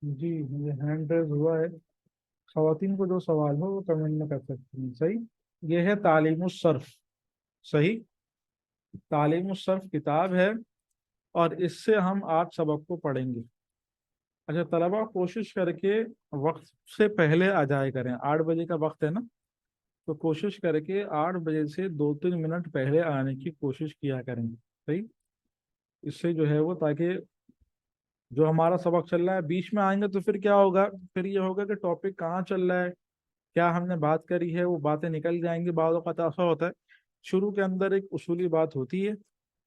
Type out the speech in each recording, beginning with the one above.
जी, मुझे hand raise हुआ है। खवातीन को जो सवाल हो वो कमेंट में कर सकती हैं। सही। ये है तालीमुस सर्फ। सही। तालीमुस सर्फ किताब है, और इससे हम आज सबक को पढ़ेंगे। अच्छा तलबा, कोशिश करके वक्त से पहले आ जाया करें। 8 बजे का वक्त है ना, तो कोशिश करके 8 बजे से 2-3 मिनट पहले आने की कोशिश किया करें। सही। इससे जो है वो, ताकि जो हमारा सबक चल रहा है बीच में आएंगे तो फिर क्या होगा, फिर ये होगा कि टॉपिक कहाँ चल रहा है, क्या हमने बात करी है, वो बातें निकल जाएंगी। बाद वक़्त ऐसा होता है, शुरू के अंदर एक उसूली बात होती है,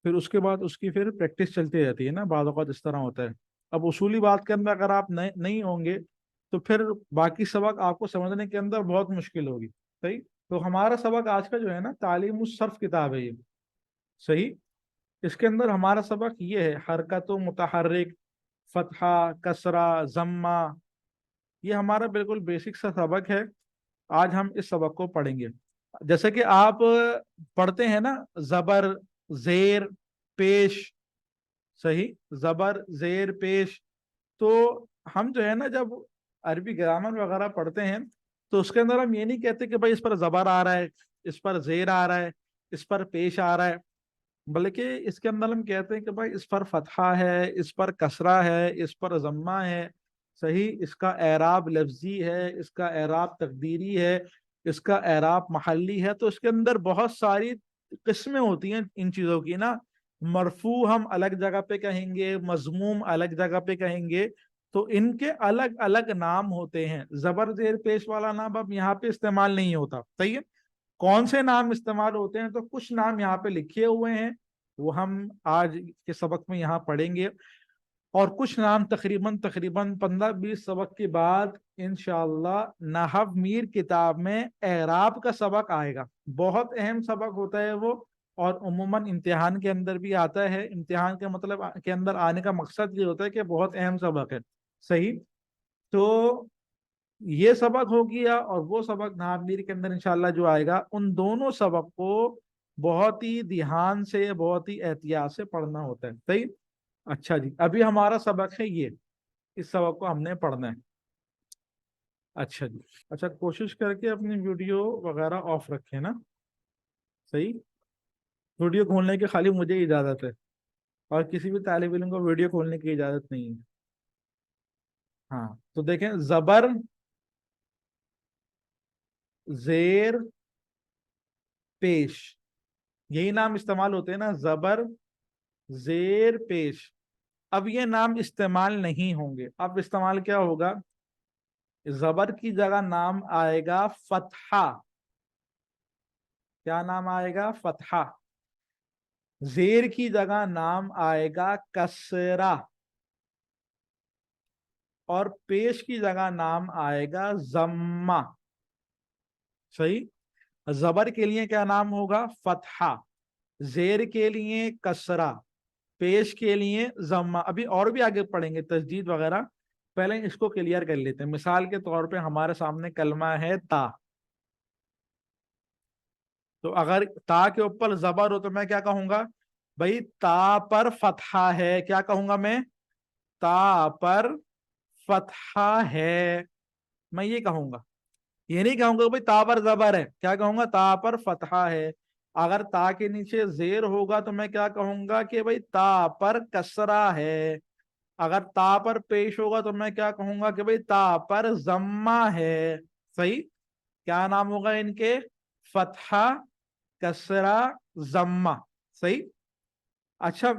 फिर उसके बाद उसकी फिर प्रैक्टिस चलती रहती है ना। बाद वक़्त इस तरह होता है। अब उसूली बात के अंदर अगर आप नहीं होंगे, तो फिर बाकी सबक आपको समझने के अंदर बहुत मुश्किल होगी। सही। तो हमारा सबक आज का जो है ना, तालीम उस सर्फ किताब है ये। सही। इसके अंदर हमारा सबक ये है, हरकत मुतहर्रिक, फतहा, कसरा, जम्मा। ये हमारा बिल्कुल बेसिक सा सबक है। आज हम इस सबक को पढ़ेंगे। जैसे कि आप पढ़ते हैं ना, जबर, जेर, पेश। सही। जबर, जेर, पेश। तो हम जो है ना, जब अरबी ग्रामर वगैरह पढ़ते हैं, तो उसके अंदर हम ये नहीं कहते कि भाई इस पर जबर आ रहा है, इस पर जेर आ रहा है, इस पर पेश आ रहा है। बल्कि इसके अंदर हम कहते हैं कि भाई इस पर फतहा है, इस पर कसरा है, इस पर जम्मा है। सही। इसका एराब लफ्जी है, इसका एराब तकदीरी है, इसका एराब महल्ली है। तो इसके अंदर बहुत सारी किस्में होती हैं इन चीजों की ना। मरफू हम अलग जगह पे कहेंगे, मजमूम अलग जगह पे कहेंगे। तो इनके अलग अलग नाम होते हैं। जबर जेर पेश वाला नाम अब यहाँ पे इस्तेमाल नहीं होता। सही है। कौन से नाम इस्तेमाल होते हैं, तो कुछ नाम यहाँ पे लिखे हुए हैं, वो हम आज के सबक में यहाँ पढ़ेंगे। और कुछ नाम तकरीबन तकरीबन 15-20 सबक के बाद इंशाअल्लाह नहव मीर किताब में एराब का सबक आएगा। बहुत अहम सबक होता है वो, और उमूमन इम्तिहान के अंदर भी आता है। इम्तिहान के मतलब के अंदर आने का मकसद ये होता है कि बहुत अहम सबक है। सही। तो ये सबक हो गया, और वो सबक नामदीर के अंदर इंशाल्लाह जो आएगा, उन दोनों सबक को बहुत ही ध्यान से, बहुत ही एहतियात से पढ़ना होता है। सही। अच्छा जी, अभी हमारा सबक है ये, इस सबक को हमने पढ़ना है। अच्छा जी। अच्छा, कोशिश करके अपनी वीडियो वगैरह ऑफ रखें ना। सही। वीडियो खोलने की खाली मुझे ही इजाजत है, और किसी भी तालिब इल्म को वीडियो खोलने की इजाजत नहीं है। हाँ, तो देखें, जबर, जेर, पेश, यही नाम इस्तेमाल होते हैं ना, जबर, जेर, पेश। अब ये नाम इस्तेमाल नहीं होंगे। अब इस्तेमाल क्या होगा, जबर की जगह नाम आएगा फतहा। क्या नाम आएगा, फतहा। जेर की जगह नाम आएगा कसरा, और पेश की जगह नाम आएगा जम्मा। सही। जबर के लिए क्या नाम होगा, फतहा। जेर के लिए कसरा, पेश के लिए जम्मा। अभी और भी आगे पढ़ेंगे तस्दीद वगैरह, पहले इसको क्लियर कर लेते हैं। मिसाल के तौर पे हमारे सामने कलमा है ता। तो अगर ता के ऊपर जबर हो तो मैं क्या कहूंगा, भाई ता पर फतहा है। क्या कहूंगा मैं, ता पर फतहा है। मैं ये कहूंगा, ये नहीं कहूंगा भाई ता पर जबर है। क्या कहूंगा, ता पर फतहा है। अगर ता के नीचे जेर होगा तो मैं क्या कहूंगा कि भाई ता पर कसरा है। अगर ता पर पेश होगा तो मैं क्या कहूंगा कि भाई ता पर जम्मा है। सही। क्या नाम होगा इनके, फतहा, कसरा, जम्मा। सही। अच्छा,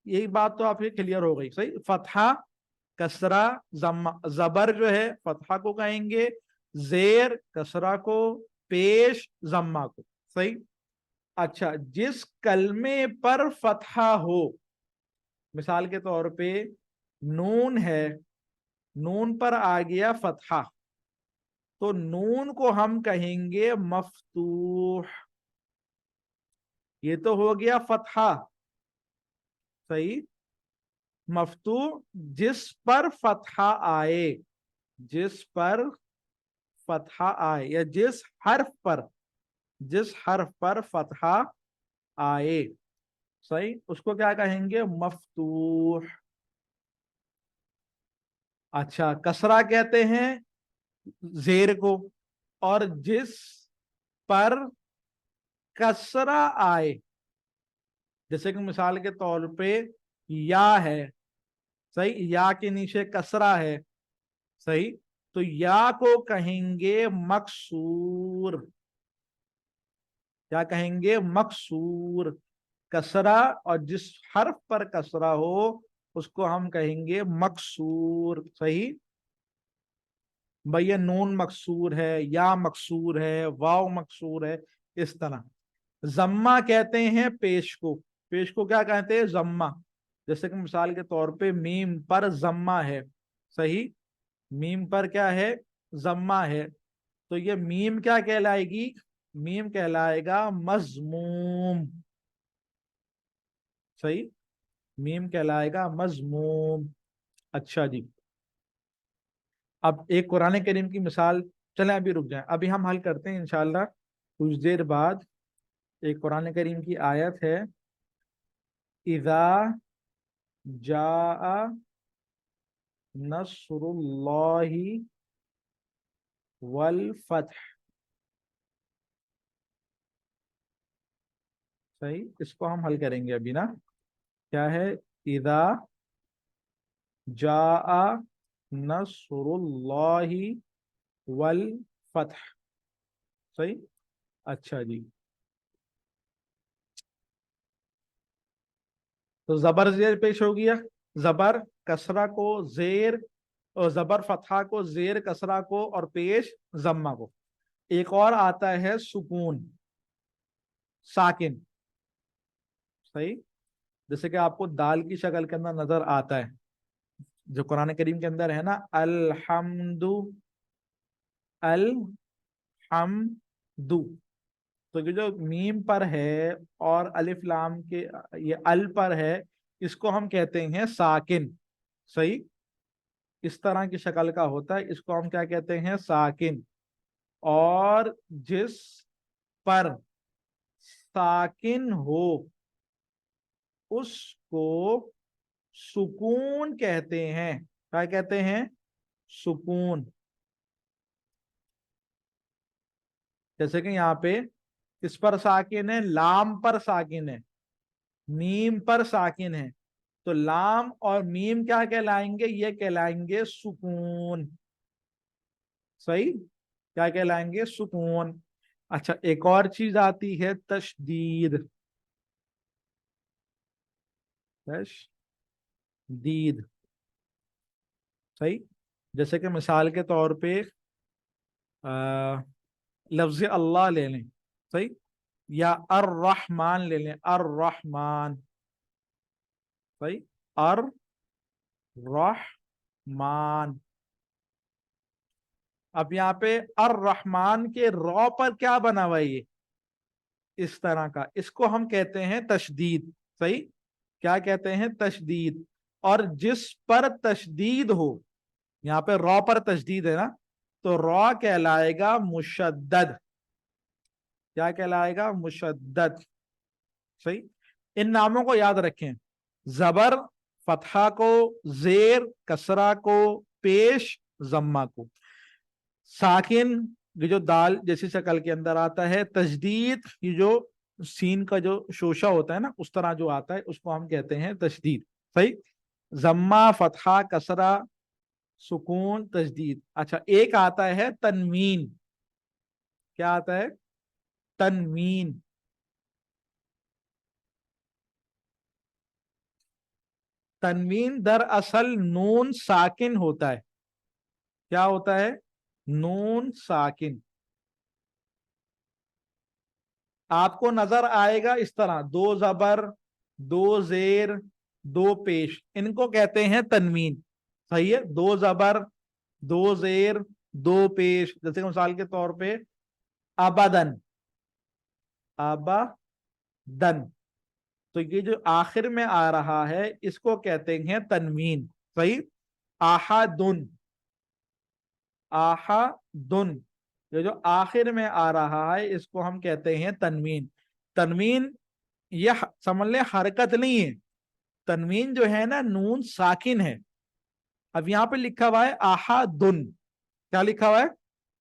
यही बात तो आपकी क्लियर हो गई। सही। फतहा, कसरा, जम्मा। जबर जो है फतहा को कहेंगे, जेर कसरा को, पेश जम्मा को। सही। अच्छा, जिस कलमे पर फतहा हो, मिसाल के तौर पे नून है, नून पर आ गया फतहा, तो नून को हम कहेंगे मफ्तूह। ये तो हो गया फतहा। सही। मफ्तूह, जिस पर फतहा आए, जिस पर फतहा आए, या जिस हर्फ पर फतहा आए। सही, उसको क्या कहेंगे, मफ्तूह। अच्छा, कसरा कहते हैं जेर को, और जिस पर कसरा आए, जैसे कि मिसाल के तौर पे या है, सही, या के नीचे कसरा है, सही, तो या को कहेंगे मकसूर। क्या कहेंगे? मकसूर। कसरा, और जिस हर्फ पर कसरा हो उसको हम कहेंगे मकसूर। सही। भैया नून मकसूर है, या मकसूर है, वाव मकसूर है, इस तरह। जम्मा कहते हैं पेश को। पेश को क्या कहते हैं? जम्मा। जैसे कि मिसाल के तौर पे मीम पर जम्मा है, सही, मीम पर क्या है? जम्मा है। तो ये मीम क्या कहलाएगी? मीम कहलाएगा मजमूम। सही, मीम कहलाएगा मजमूम। अच्छा जी, अब एक कुरान करीम की मिसाल, चलें अभी रुक जाएं, अभी हम हल करते हैं इंशाल्लाह कुछ देर बाद। एक कुरान करीम की आयत है, इज़ा जाआ नस्रुल्लाहि वल फतह। सही, इसको हम हल करेंगे अभी ना। क्या है? इज़ा जाआ नस्रुल्लाहि वल फतह। सही। अच्छा जी, तो जबर जेर पेश हो गया। जबर कसरा को, जेर और जबर फतहा को, जेर कसरा को, और पेश जम्मा को। एक और आता है सुकून, साकिन। सही, जैसे कि आपको दाल की शक्ल के अंदर नजर आता है, जो कुरान करीम के अंदर है ना, अल्हम्दु, अल हमदु। तो ये जो मीम पर है और अलिफ लाम के, ये अल पर है, इसको हम कहते हैं साकिन। सही, इस तरह की शक्ल का होता है, इसको हम क्या कहते हैं? साकिन। और जिस पर साकिन हो उसको सुकून कहते हैं। क्या कहते हैं? सुकून। जैसे कि यहाँ पे किस पर साकिन है? लाम पर साकिन है, मीम पर साकिन है। तो लाम और मीम क्या कहलाएंगे? ये कहलाएंगे सुकून। सही, क्या कहलाएंगे? सुकून। अच्छा, एक और चीज आती है तशदीद। तशदीद। सही, जैसे कि मिसाल के तौर पे आ, लफ्ज अल्लाह ले लें, सही, या अर रहमान ले लें, अर रहमान। सही, अर रहमान। अब यहाँ पे अर रहमान के रॉ पर क्या बना हुआ है? ये इस तरह का, इसको हम कहते हैं तशदीद। सही, क्या कहते हैं? तशदीद। और जिस पर तशदीद हो, यहाँ पे रॉ पर तशदीद है ना, तो रॉ कहलाएगा मुशद्दद। क्या कहलाएगा? मुशद्दद। सही, इन नामों को याद रखें। जबर फतहा को, जेर कसरा को, पेश जम्मा को। साकिन, ये जो दाल जैसी शक्ल के अंदर आता है। तशदीद, ये जो सीन का जो शोशा होता है ना, उस तरह जो आता है, उसको हम कहते हैं तशदीद। सही, जम्मा फतहा कसरा सुकून तशदीद। अच्छा, एक आता है तनवीन। क्या आता है? तनवीन। तनवीन दरअसल नून साकिन होता है। क्या होता है? नून साकिन। आपको नजर आएगा इस तरह, दो जबर, दो जेर, दो पेश, इनको कहते हैं तनवीन। सही है, दो जबर, दो जेर, दो पेश। जैसे कि मिसाल के तौर पे अबदन, अबदन। तो ये जो आखिर में आ रहा है, इसको कहते हैं तनवीन। सही, आहादुन, आहादुन। ये जो आखिर में आ रहा है, इसको हम कहते हैं तनवीन। तनवीन, यह समझ लें हरकत नहीं है। तनवीन जो है ना, नून साकिन है। अब यहाँ पे लिखा हुआ है आहादुन, क्या लिखा हुआ है?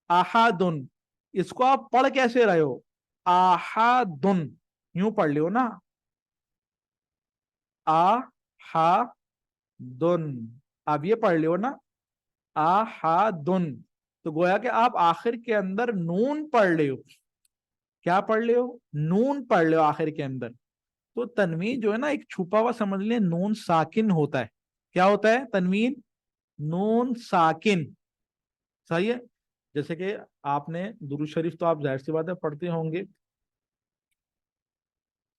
आहादुन। इसको आप पढ़ कैसे रहे हो? आहादुन, यूं पढ़ लियो ना, आहादुन। आप ये पढ़ लियो ना, आहादुन। तो गोया कि आप आखिर के अंदर नून पढ़ ले हो। क्या पढ़ ले हो? नून पढ़ ले हो आखिर के अंदर। तो तनवीन जो है ना, एक छुपा हुआ समझ ले नून साकिन होता है। क्या होता है? तनवीन नून साकिन। सही है। जैसे कि आपने दुरूद शरीफ तो आप जाहिर सी बात है पढ़ते होंगे।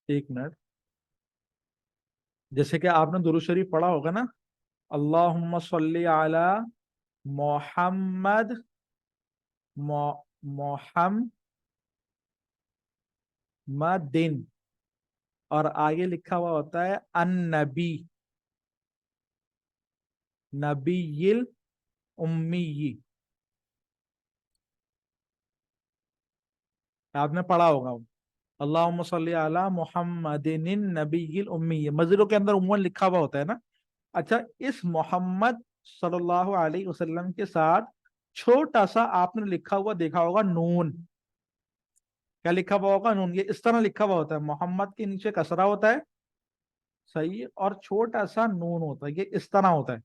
एक मिनट। जैसे कि आपने दुरूद शरीफ पढ़ा होगा ना, अल्लाहुम्मा सल्ली अला मोहम्मद, मोहम्मदिन, और आगे लिखा हुआ होता है अन्नबी, नबील उम्मी। आपने पढ़ा होगा। अल्लाहुम्मा सल्ली अला मुहम्मदिन नबील उम्मी, मस्जिदों के अंदर उम्मन लिखा हुआ होता है ना। अच्छा, इस मोहम्मद सल्लल्लाहु अलैहि वसल्लम के साथ छोटा सा आपने लिखा हुआ देखा होगा नून। क्या लिखा हुआ होगा? नून। ये इस तरह लिखा हुआ होता है, मोहम्मद के नीचे कसरा होता है, सही है, और छोटा सा नून होता है, ये इस तरह होता है।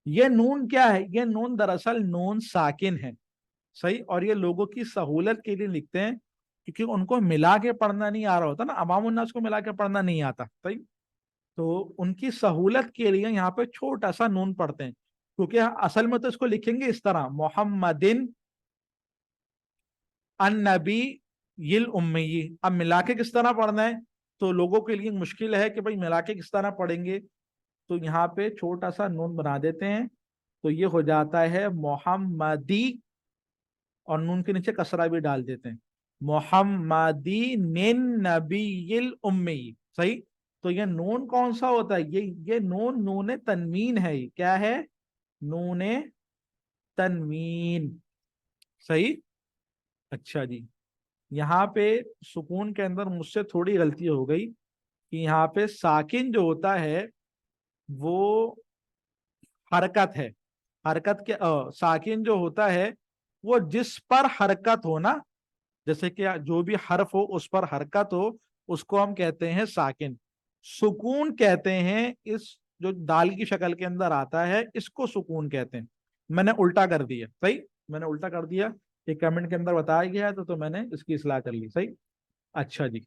ये नून क्या है? ये नून दरअसल नून साकिन है। सही। और ये लोगों की सहूलत के लिए लिखते हैं, क्योंकि उनको मिला के पढ़ना नहीं आ रहा होता ना, अवाम उन्नास को मिला के पढ़ना नहीं आता। सही। तो उनकी सहूलत के लिए यहाँ पे छोटा सा नून पढ़ते हैं, क्योंकि असल में तो इसको लिखेंगे इस तरह, मोहम्मदिन अन्नबी यिल उम्मी। अब मिला के किस तरह पढ़ना है? तो लोगों के लिए मुश्किल है कि भाई मिला के किस तरह पढ़ेंगे। तो यहाँ पे छोटा सा नून बना देते हैं, तो ये हो जाता है मोहम्मदी, और नून के नीचे कसरा भी डाल देते हैं, मोहम्मदी निन नबील उम्मी। सही। तो ये नून कौन सा होता है? ये नून नून तनवीन है। ये क्या है? नून तनवीन। सही। अच्छा जी। यहाँ पे सुकून के अंदर मुझसे थोड़ी गलती हो गई कि यहाँ पे साकिन जो होता है वो हरकत है। हरकत के साकिन जो होता है वो जिस पर हरकत हो ना, जैसे कि जो भी हर्फ हो उस पर हरकत हो, उसको हम कहते हैं साकिन। सुकून कहते हैं इस जो दाल की शक्ल के अंदर आता है, इसको सुकून कहते हैं। मैंने उल्टा कर दिया। सही। मैंने उल्टा कर दिया, एक कमेंट के अंदर बताया गया है, तो मैंने इसकी इस्लाह कर ली। सही। अच्छा जी।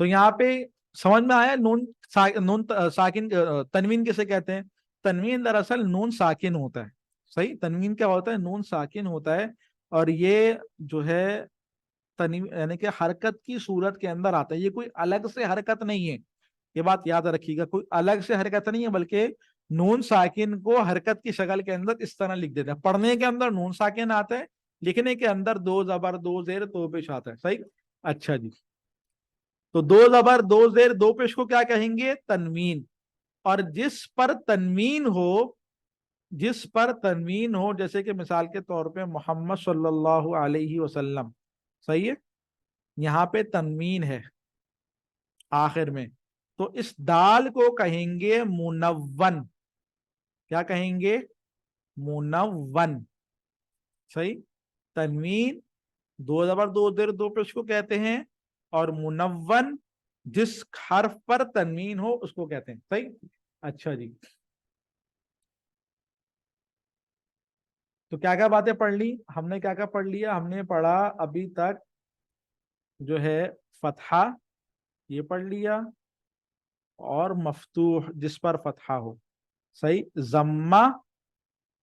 तो यहाँ पे समझ में आया नून नून साकिन तनवीन किसे कहते हैं? तनवीन दरअसल नून साकिन होता है। सही। तनवीन क्या होता है? नून साकिन होता है। और ये जो है तनवीन यानी कि हरकत की सूरत के अंदर आता है, ये कोई अलग से हरकत नहीं है। ये बात याद रखिएगा, कोई अलग से हरकत नहीं है, बल्कि नून साकिन को हरकत की शक्ल के अंदर इस तरह लिख देते हैं। पढ़ने के अंदर नून साकिन आता है, लिखने के अंदर दो जबर दो जेर दो पेश आता है। सही। अच्छा जी। तो दो जबर दो जेर दो पेश को क्या कहेंगे? तनवीन। और जिस पर तनवीन हो, जिस पर तनवीन हो, जैसे कि मिसाल के तौर पे मोहम्मद सल्लल्लाहु अलैहि वसल्लम, सही है, यहाँ पे तनवीन है आखिर में, तो इस दाल को कहेंगे मुनव्वन। क्या कहेंगे? मुनव्वन। सही। तनवीन दो जबर दो जेर दो पेश को कहते हैं, और मुनव्वन जिस हर्फ पर तनवीन हो उसको कहते हैं। सही। अच्छा जी। तो क्या क्या बातें पढ़ ली हमने? क्या क्या पढ़ लिया हमने? पढ़ा अभी तक जो है फतहा, ये पढ़ लिया, और मफ्तूह जिस पर फतहा हो। सही। जम्मा,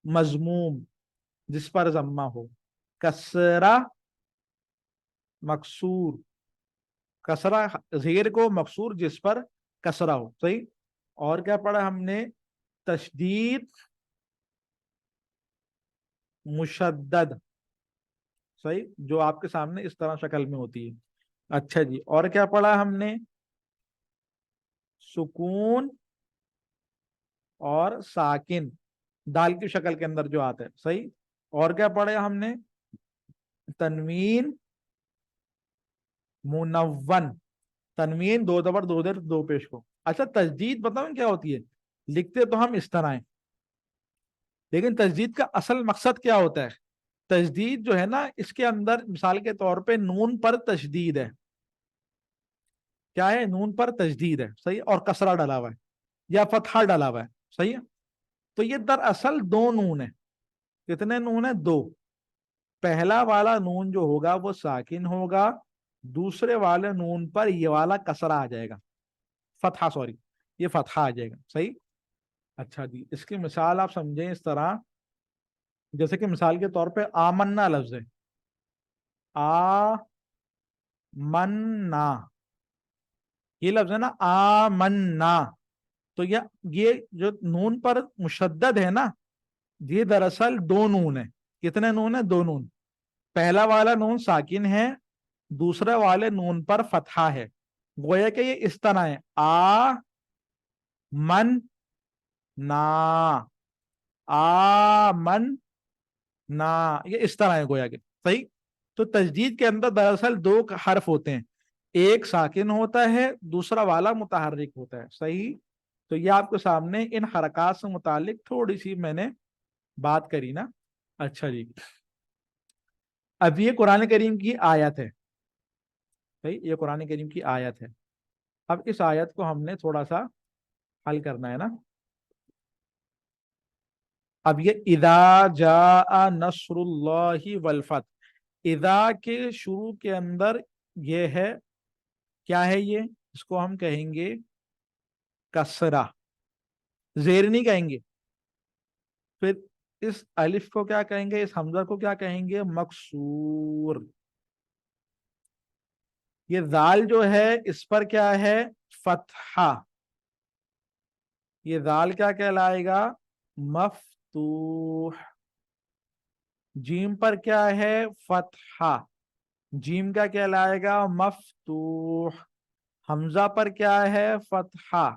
मजमूम जिस पर जम्मा हो। कसरा, मकसूर, कसरा जेर को, मकसूर जिस पर कसरा हो। सही। और क्या पढ़ा हमने? तशदीद, मुशद्दद। सही। जो आपके सामने इस तरह शक्ल में होती है। अच्छा जी। और क्या पढ़ा हमने? सुकून और साकिन दाल की शक्ल के अंदर जो आता है। सही। और क्या पढ़े हमने? तनवीन, मुनव्वन, तनवीन दो जबर दो देर दो पेश को। अच्छा, तजदीद बताओ क्या होती है? लिखते तो हम इस तरह हैं, लेकिन तजदीद का असल मकसद क्या होता है? तजदीद जो है ना, इसके अंदर मिसाल के तौर पे नून पर तशदीद है। क्या है? नून पर तशदीद है, सही है, और कसरा डाला हुआ है या फतहा डाला हुआ है, सही है। तो ये दरअसल दो नून है। कितने नून है? दो। पहला वाला नून जो होगा वो साकिन होगा, दूसरे वाले नून पर ये वाला कसरा आ जाएगा, फतहा, सॉरी, ये फतहा आ जाएगा, सही। अच्छा जी, इसकी मिसाल आप समझें इस तरह, जैसे कि मिसाल के तौर पे आमन्ना लफ्ज है, आ मन्ना, ये लफ्ज है ना, आमन्ना। तो ये जो नून पर मुशद्दद है ना, ये दरअसल दो नून है। कितने नून है? दो नून। पहला वाला नून साकिन है, दूसरे वाले नून पर फतहा है। गोया कि ये इस तरह है, आ मन ना, आ मन ना, ये इस तरह है गोया के, सही। तो तजदीद के अंदर दरअसल दो हर्फ होते हैं, एक साकिन होता है, दूसरा वाला मुतहर्रिक होता है, सही। तो ये आपके सामने इन हरकत से मुतालिक थोड़ी सी मैंने बात करी ना। अच्छा जी, अब ये कुरान करीम की आयत है, सही, ये कुरान करीम की आयत है। अब इस आयत को हमने थोड़ा सा हल करना है ना। अब ये इदा जा नस्रुल्लाहि वल फतह, इदा के शुरू के अंदर ये है, क्या है ये? इसको हम कहेंगे कसरा, जेर नहीं कहेंगे। फिर इस अलिफ को क्या कहेंगे? इस हमजा को क्या कहेंगे? मकसूर। ये दाल जो है इस पर क्या है? फतहा। ये दाल क्या कहलाएगा? मफ्तूह। जीम पर क्या है? फतहा। जीम क्या कहलाएगा? मफ्तूह। हमजा पर क्या है? फतहा।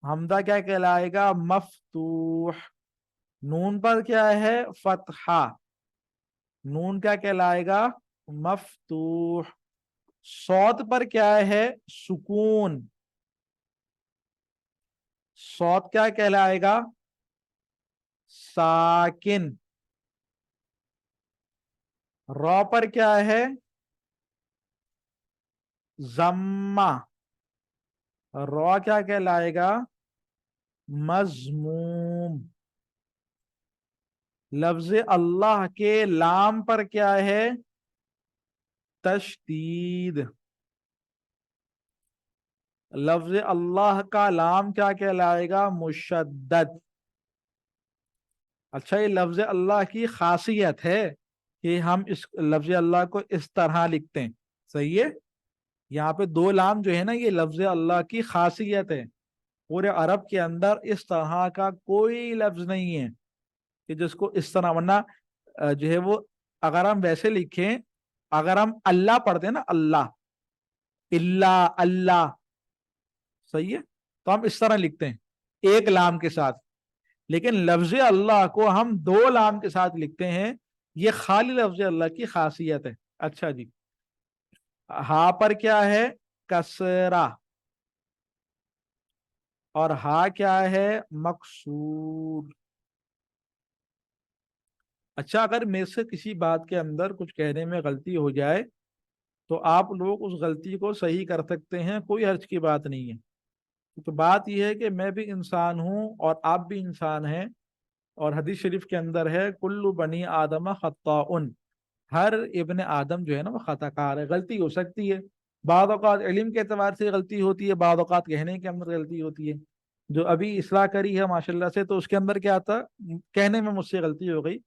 हमजा क्या कहलाएगा? मफ्तूह। नून पर क्या है? फतहा। नून क्या कहलाएगा? मफ्तूह। सौत पर क्या है? सुकून। सौत क्या कहलाएगा? साकिन। रॉ पर क्या है? जम्मा। रॉ क्या कहलाएगा? मजमूम। लफ्ज अल्लाह के लाम पर क्या है? तशदीद। लफ्ज अल्लाह का लाम क्या कहलाएगा? मुशद्दद। अच्छा, ये लफ्ज अल्लाह की खासियत है कि हम इस लफ्ज अल्लाह को इस तरह लिखते हैं, सही है। यहाँ पे दो लाम जो है ना, ये लफ्ज अल्लाह की खासियत है। पूरे अरब के अंदर इस तरह का कोई लफ्ज नहीं है कि जिसको इस तरह, वरना जो है वो, अगर हम वैसे लिखें, अगर हम अल्लाह पढ़ते हैं ना, अल्लाह, इल्ला, अल्लाह, सही है, तो हम इस तरह लिखते हैं एक लाम के साथ। लेकिन लफ्ज अल्लाह को हम दो लाम के साथ लिखते हैं, ये खाली लफ्ज अल्लाह की खासियत है। अच्छा जी, हा पर क्या है? कसरा। और हा क्या है? मकसूर। अच्छा, अगर मेरे से किसी बात के अंदर कुछ कहने में गलती हो जाए, तो आप लोग उस गलती को सही कर सकते हैं, कोई हर्ज की बात नहीं है। तो बात यह है कि मैं भी इंसान हूं और आप भी इंसान हैं, और हदीस शरीफ के अंदर है, कुल्लु बनी आदम खत्ताउन, हर इब्न आदम जो है ना वो खताकार है, गलती हो सकती है। बाद औक़ात इल्म के एतबार से गलती होती है, बाद औक़ात कहने के अंदर गलती होती है। जो अभी इस्लाह करी है माशाल्लाह से, तो उसके अंदर क्या था, कहने में मुझसे गलती हो गई।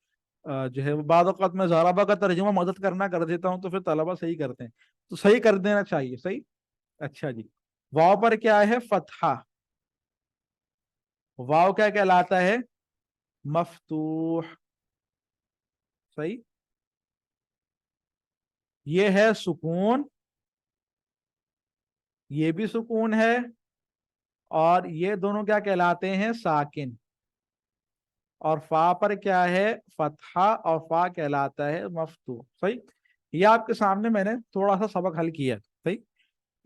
जो है वो बाद औक़ात मैं ज़राबा का तर्जुमा मदद करना कर देता हूँ, तो फिर तलबा सही करते हैं, तो सही कर देना चाहिए, सही। अच्छा जी, वाव पर क्या है? फतहा। वाव क्या कहलाता है? मफ्तूह, सही। ये है सुकून, ये भी सुकून है, और ये दोनों क्या कहलाते हैं? साकिन। और फा पर क्या है? फतहा, और फा कहलाता है मफ्तूह, सही। ये आपके सामने मैंने थोड़ा सा सबक हल किया, सही।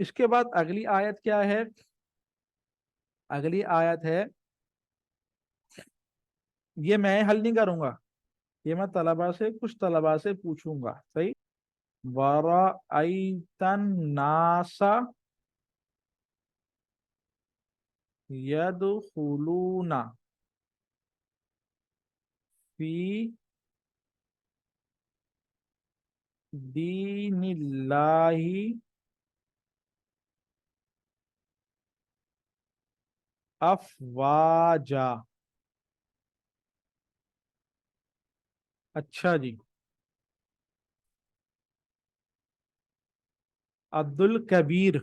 इसके बाद अगली आयत क्या है? اگلی آیت ہے، یہ میں حل نہیں کروں گا، یہ میں طلبا سے کچھ طلبا سے پوچھوں گا، صحیح. وَرَأَيْتَ النَّاسَ يَدْخُلُونَ فِي دِينِ اللَّهِ افواجا. اچھا جی. عبد الکبیر.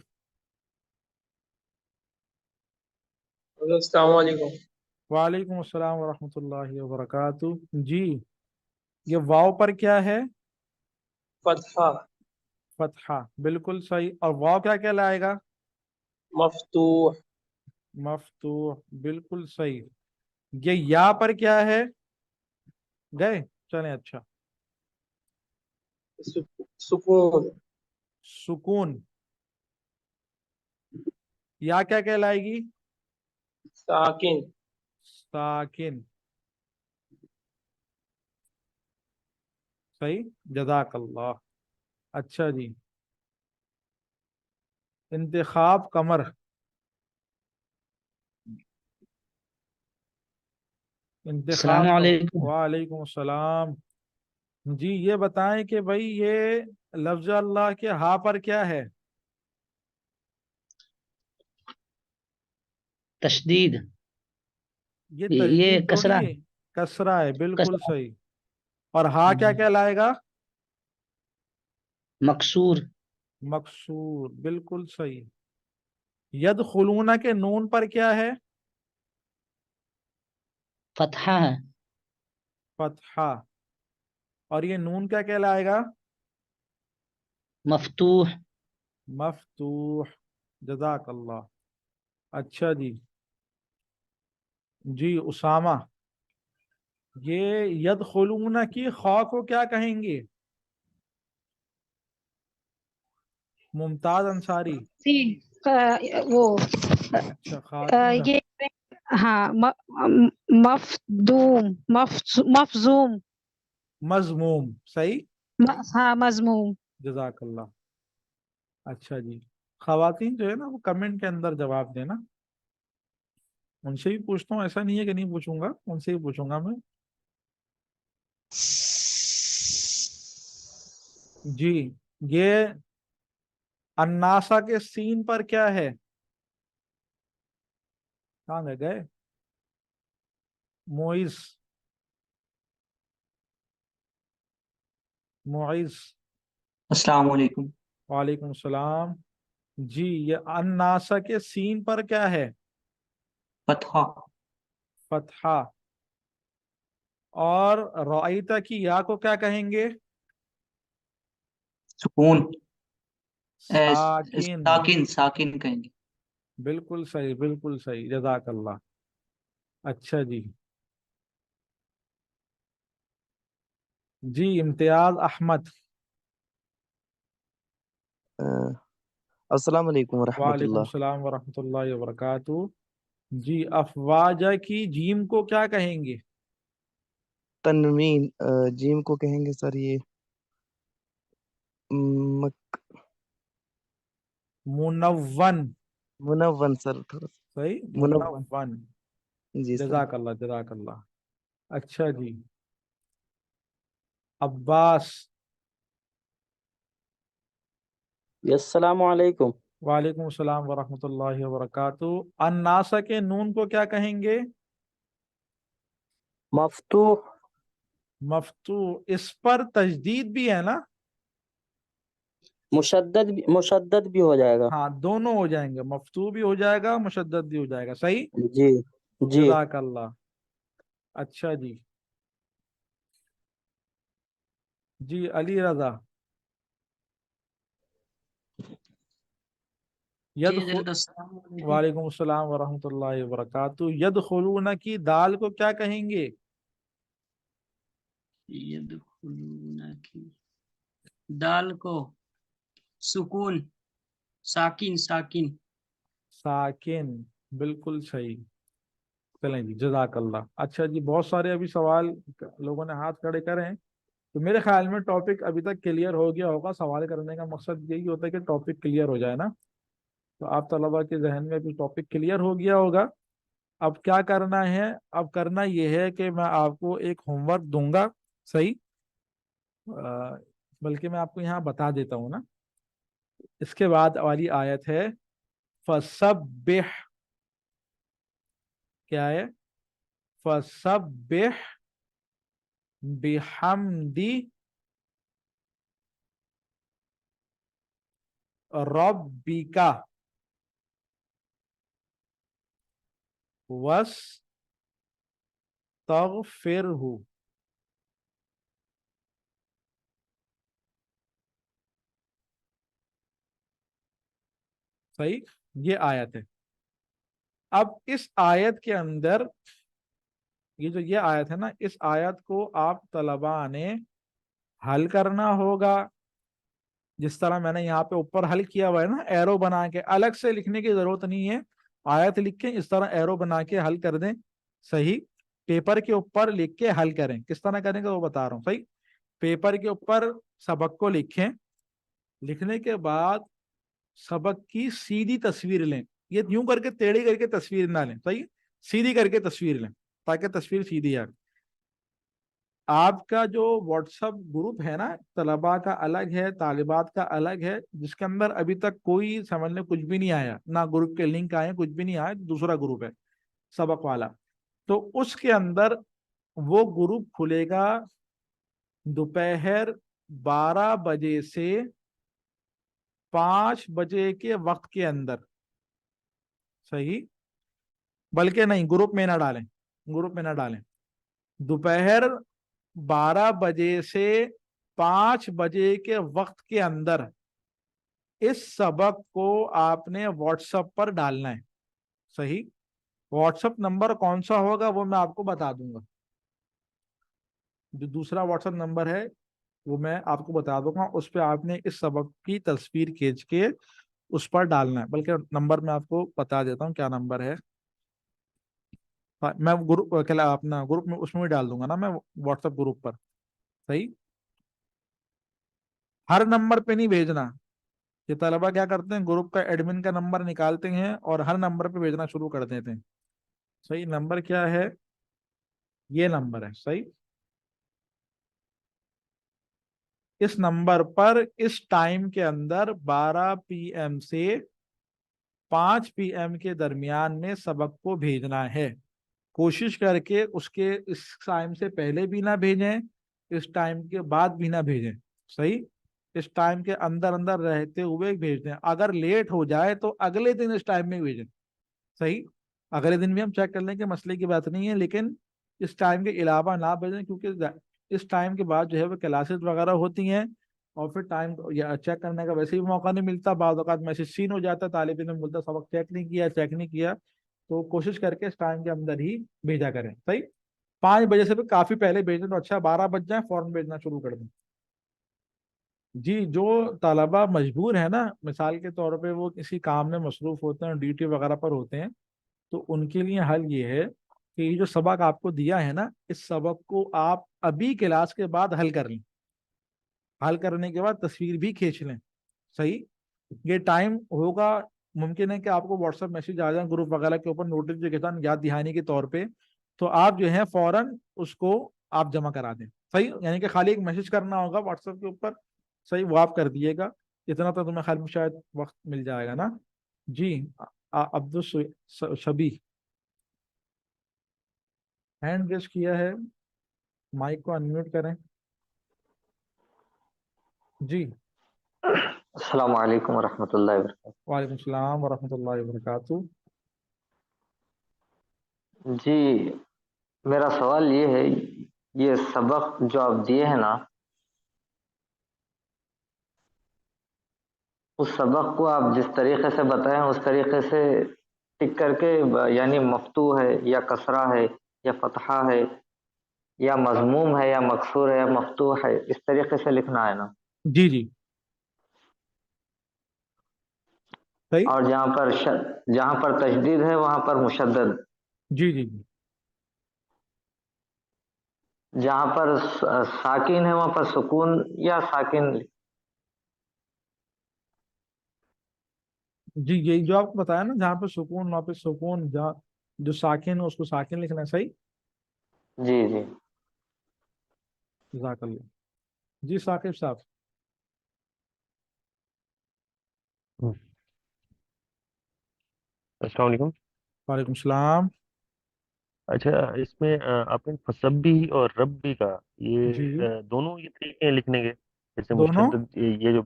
السلام علیکم. وعلیکم السلام ورحمۃ اللہ وبرکاتہ. جی یہ واو پر کیا ہے؟ فتحہ. فتحہ، بالکل صحیح. اور واو کیا کہلائے گا؟ مفتوح. مفتوح، بالکل صحیح. یہ یا پر کیا ہے؟ گئے چلیں. اچھا، سکون. سکون. یا کیا کہلائے گی؟ ساکن. ساکن. صحیح، جزاک اللہ. اچھا جی. انتخاب قمر. انتخاب السلام قمر. علیکم. وعلیکم السلام. جی یہ بتائیں کہ بھائی یہ لفظ اللہ کے ہا پر کیا ہے؟ تشدید. یہ یہ تشدید تھوڑی کسرہ ہے، کسرہ ہے، بالکل کسرہ صحیح. اور ہا کیا کہلائے گا؟ مکسور. مکسور، بالکل صحیح. یدخلون کے نون پر کیا ہے؟ فتحہ ہے. فتحہ. اور یہ نون کیا کہلائے گا؟ مفتوح. مفتوح، جزاک اللہ. اچھا جی. جی اسامہ، یہ یدخلون کی خواہ کو کیا کہیں گے؟ ممتاز انصاری. وہ اچھا خاتون. یہ ہاں مفدوم مفزوم. مضموم، صحیح، ہاں مضموم. جزاک اللہ. اچھا جی. خواتین جو ہے نا وہ کمنٹ کے اندر جواب دینا. ان سے بھی پوچھتا ہوں، ایسا نہیں ہے کہ نہیں پوچھوں گا، ان سے بھی پوچھوں گا میں. جی یہ الناسا کے سین پر کیا ہے؟ کہاں گئے؟ معیز. معیز. السلام علیکم. وعلیکم السلام. جی یہ الناسا کے سین پر کیا ہے؟ فتحہ. فتحہ. اور رأیتا کی یا کو کیا کہیں گے؟ سکون. ساکن. ساکن. ساکن کہیں گے. بالکل صحیح، بالکل صحیح، جزاک اللہ. اچھا جی. جی امتیاز احمد. السلام علیکم ورحمۃ وعلیکم اللہ. السلام ورحمۃ اللہ وبرکاتہ. جی افواجہ کی جیم کو کیا کہیں گے؟ تنوین. جیم کو کہیں گے سر یہ منون. منون سر، تھوڑا سا صحیح، منون. منون. جی سر. جزاک اللہ، جزاک اللہ. اچھا جی. عباس. السلام علیکم. وعلیکم السلام ورحمۃ اللہ وبرکاتہ. الناسا کے نون کو کیا کہیں گے؟ مفتوح. مفتوح. اس پر تجدید بھی ہے نا؟ مشدد بھی ہو جائے گا. ہاں دونوں ہو جائیں گے، مفتوح بھی ہو جائے گا، مشدد بھی ہو جائے گا، صحیح. جی جی. جزاک اللہ. اچھا جی. جی علی رضا. جی حضرت السلام علیکم. وعلیکم السلام ورحمۃ اللہ وبرکاتہ. یدخلون کی دال کو کیا کہیں گے؟ یدخلون کی دال کو سکون. ساکن. ساکن. ساکن. بالکل صحیح. چلیں جی, جزاک اللہ. اچھا جی, بہت سارے ابھی سوال لوگوں نے ہاتھ کھڑے کرے ہیں, تو میرے خیال میں ٹاپک ابھی تک کلیئر ہو گیا ہوگا. سوال کرنے کا مقصد یہی ہوتا ہے کہ ٹاپک کلیئر ہو جائے نا. تو آپ طلبا کے ذہن میں بھی ٹاپک کلیئر ہو گیا ہوگا. اب کیا کرنا ہے, اب کرنا یہ ہے کہ میں آپ کو ایک ہوم ورک دوں گا. صحیح, بلکہ میں آپ کو یہاں بتا دیتا ہوں نا. اس کے بعد والی آیت ہے فَسَبِّحْ, کیا ہے, فَسَبِّحْ بِحَمْدِ رَبِّكَ وَاسْتَغْفِرْهُ. صحیح, یہ آیت ہے. اب اس آیت کے اندر, یہ آیت ہے نا, اس آیت کو آپ طلباء نے حل کرنا ہوگا. جس طرح میں نے یہاں پہ اوپر حل کیا ہوا ہے نا, ایرو بنا کے, الگ سے لکھنے کی ضرورت نہیں ہے. آیت لکھیں, اس طرح ایرو بنا کے حل کر دیں. صحیح, پیپر کے اوپر لکھ کے حل کریں. کس طرح کریں گے وہ بتا رہا ہوں. صحیح, پیپر کے اوپر سبق کو لکھیں, لکھنے کے بعد سبق کی سیدھی تصویر لیں. یہ یوں کر کے ٹیڑھی کر کے تصویر نہ لیں. صحیح, سیدھی کر کے تصویر لیں تاکہ تصویر سیدھی آئے. آپ کا جو واٹس ایپ گروپ ہے نا, طلباء کا الگ ہے, طالبات کا الگ ہے, جس کے اندر ابھی تک کوئی سمجھنے کچھ بھی نہیں آیا, نہ گروپ کے لنک آئے, کچھ بھی نہیں آیا, دوسرا گروپ ہے سبق والا. تو اس کے اندر وہ گروپ کھلے گا دوپہر 12 بجے سے 5 بجے کے وقت کے اندر. صحیح, بلکہ نہیں, گروپ میں نہ ڈالیں, گروپ میں نہ ڈالیں. دوپہر 12 بجے سے 5 بجے کے وقت کے اندر اس سبق کو آپ نے واٹس ایپ پر ڈالنا ہے. صحیح, واٹس ایپ نمبر کون سا ہوگا وہ میں آپ کو بتا دوں گا. جو دوسرا واٹس ایپ نمبر ہے وہ میں آپ کو بتا دوں گا. اس پہ آپ نے اس سبق کی تصویر کھینچ کے اس پر ڈالنا ہے. بلکہ نمبر میں آپ کو بتا دیتا ہوں کیا نمبر ہے. میں گروپ اپنا گروپ میں اس میں بھی ڈال دوں گا نا, میں واٹس ایپ گروپ پر. صحیح, ہر نمبر پہ نہیں بھیجنا. یہ طلبا کیا کرتے ہیں, گروپ کا ایڈمن کا نمبر نکالتے ہیں اور ہر نمبر پہ بھیجنا شروع کر دیتے ہیں. صحیح, نمبر کیا ہے, یہ نمبر ہے. صحیح, اس نمبر پر اس ٹائم کے اندر 12 PM سے 5 PM کے درمیان میں سبق کو بھیجنا ہے. کوشش کر کے اس ٹائم سے پہلے بھی نہ بھیجیں, اس ٹائم کے بعد بھی نہ بھیجیں. صحیح, اس ٹائم کے اندر اندر رہتے ہوئے بھیج دیں. اگر لیٹ ہو جائے تو اگلے دن اس ٹائم میں بھیجیں. صحیح, اگلے دن بھی ہم چیک کر لیں کہ مسئلے کی بات نہیں ہے, لیکن اس ٹائم کے علاوہ نہ بھیجیں, کیونکہ اس ٹائم کے بعد جو ہے وہ کلاسز وغیرہ ہوتی ہیں اور پھر ٹائم چیک کرنے کا ویسے بھی موقع نہیں ملتا. بعض اوقات میسج سین ہو جاتا ہے, طالب علم بولتا سبق چیک نہیں کیا. تو کوشش کر کے اس ٹائم کے اندر ہی بھیجا کریں. صحیح, 5 بجے سے بھی کافی پہلے بھیجیں تو اچھا, 12 بج جائیں فوراً بھیجنا شروع کر دیں. جی, جو طلبا مجبور ہے نا, مثال کے طور پہ وہ کسی کام میں مصروف ہوتے ہیں, ڈیوٹی وغیرہ پر ہوتے ہیں, تو ان کے لیے حل یہ ہے کہ یہ جو سبق آپ کو دیا ہے نا, اس سبق کو آپ ابھی کلاس کے بعد حل کر لیں. حل کرنے کے بعد تصویر بھی کھینچ لیں. صحیح, یہ ٹائم ہوگا, ممکن ہے کہ آپ کو واٹس ایپ میسج آ جائیں گروپ وغیرہ کے اوپر نوٹیفیکیشن یاد دہانی کے طور پہ, تو آپ جو ہے فوراً اس کو آپ جمع کرا دیں. صحیح, یعنی کہ خالی ایک میسج کرنا ہوگا واٹس ایپ کے اوپر. صحیح, وہ آپ کر دیے گا. اتنا تو تمہیں خیال میں شاید وقت مل جائے گا نا. جی, عبدالشبی ہینڈ ریز کیا ہے, مائک کو انمیوٹ کریں. جی, السلام علیکم ورحمۃ اللہ وبرکاتہ. وعلیکم السلام ورحمۃ اللہ وبرکاتہ. جی, میرا سوال یہ ہے, یہ سبق جو آپ دیے ہیں نا, اس سبق کو آپ جس طریقے سے بتائیں اس طریقے سے ٹک کر کے, یعنی مفتوح ہے یا کسرہ ہے یا فتحہ ہے یا مضموم ہے یا مکسور ہے یا مفتوح ہے, اس طریقے سے لکھنا ہے نا. جی جی, صحیح. اور جہاں پر تشدید ہے وہاں پر مشدد، جی جی جی. جہاں پر ساکن ہے وہاں پر سکون یا ساکن. جی یہی جو آپ کو بتایا نا، جہاں پہ سکون وہاں پہ سکون، جہاں جو ساکن ہے اس کو ساکن لکھنا ہے. صحیح. جی جی. جزاک اللہ. جی ثاقب صاحب. السلام علیکم. وعلیکم السلام. اچھا اس میں آپ نے فسبی اور ربی کا یہ جی جی. دونوں یہ طریقے ہیں لکھنے کے، جیسے دونوں. مشدد یہ جو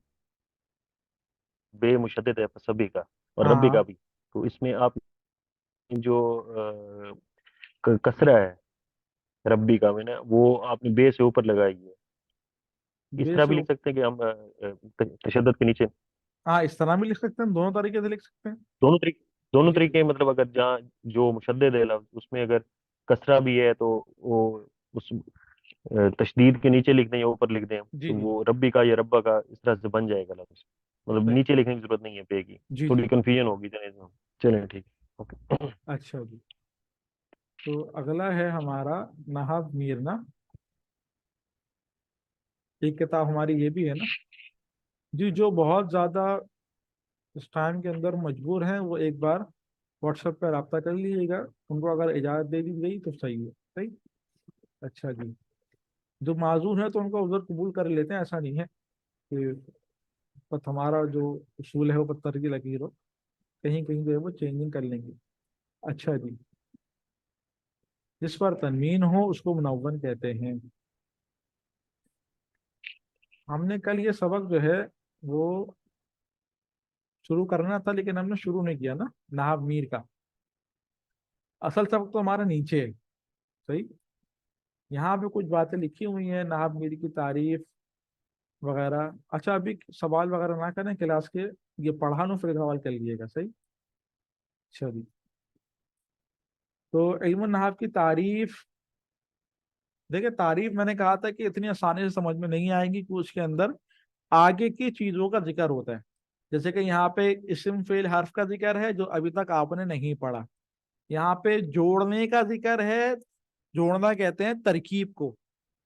بے مشدد ہے فسبی کا اور ہاں ربی ہاں. کا بھی، تو اس میں آپ جو کسرہ ہے ربی کا میں نے وہ آپ نے بے سے اوپر لگائی ہے، اس بے طرح سے بھی لکھ سکتے ہیں کہ ہم تشدد کے نیچے ہاں اس طرح بھی لکھ سکتے ہیں، دونوں طریقے سے لکھ سکتے ہیں. دونوں جی جی. طریقے، مطلب اگر جہاں جو مشدد ہے لفظ اس میں اگر کسرہ بھی ہے تو وہ اس تشدید کے نیچے لکھ دیں یا اوپر لکھ دیں جی تو جی. وہ ربی کا یا ربا کا اس طرح سے بن جائے گا لفظ، مطلب صحیح. نیچے لکھنے کی ضرورت نہیں ہے پے کی. جی تھوڑی جی. کنفیوژن ہوگی چلیں ٹھیک. اوکے. اچھا جی. تو اگلا ہے ہمارا نحو میرنا. ایک کتاب ہماری یہ بھی ہے نا جی. جو بہت زیادہ اس ٹائم کے اندر مجبور ہیں وہ ایک بار واٹس ایپ پہ رابطہ کر لیجیے گا. ان کو اگر اجازت دے دی گئی تو صحیح ہے. صحیح. اچھا جی. جو معذور ہیں تو ان کو عذر قبول کر لیتے ہیں، ایسا نہیں ہے کہ بس ہمارا جو اصول ہے وہ پتھر کی لکیر ہو، کہیں کہیں جو ہے وہ چینجنگ کر لیں گے. اچھا جی. جس پر تنوین ہو اس کو منون کہتے ہیں. ہم نے کل یہ سبق جو ہے وہ شروع کرنا تھا لیکن ہم نے شروع نہیں کیا نا نحو میر کا. اصل سبق تو ہمارا نیچے ہے. صحیح. یہاں پہ کچھ باتیں لکھی ہوئی ہیں نحو میر کی تعریف وغیرہ. اچھا ابھی سوال وغیرہ نہ کریں کلاس کے، یہ پڑھا نو پھر سوال کر لیجیے گا. صحیح. اچھا جی. تو علم النحو کی تعریف دیکھیں، تعریف میں نے کہا تھا کہ اتنی آسانی سے سمجھ میں نہیں آئے گی کہ اس کے اندر آگے کی چیزوں کا ذکر ہوتا ہے. جیسے کہ یہاں پہ اسم فعل حرف کا ذکر ہے جو ابھی تک آپ نے نہیں پڑھا. یہاں پہ جوڑنے کا ذکر ہے، جوڑنا کہتے ہیں ترکیب کو،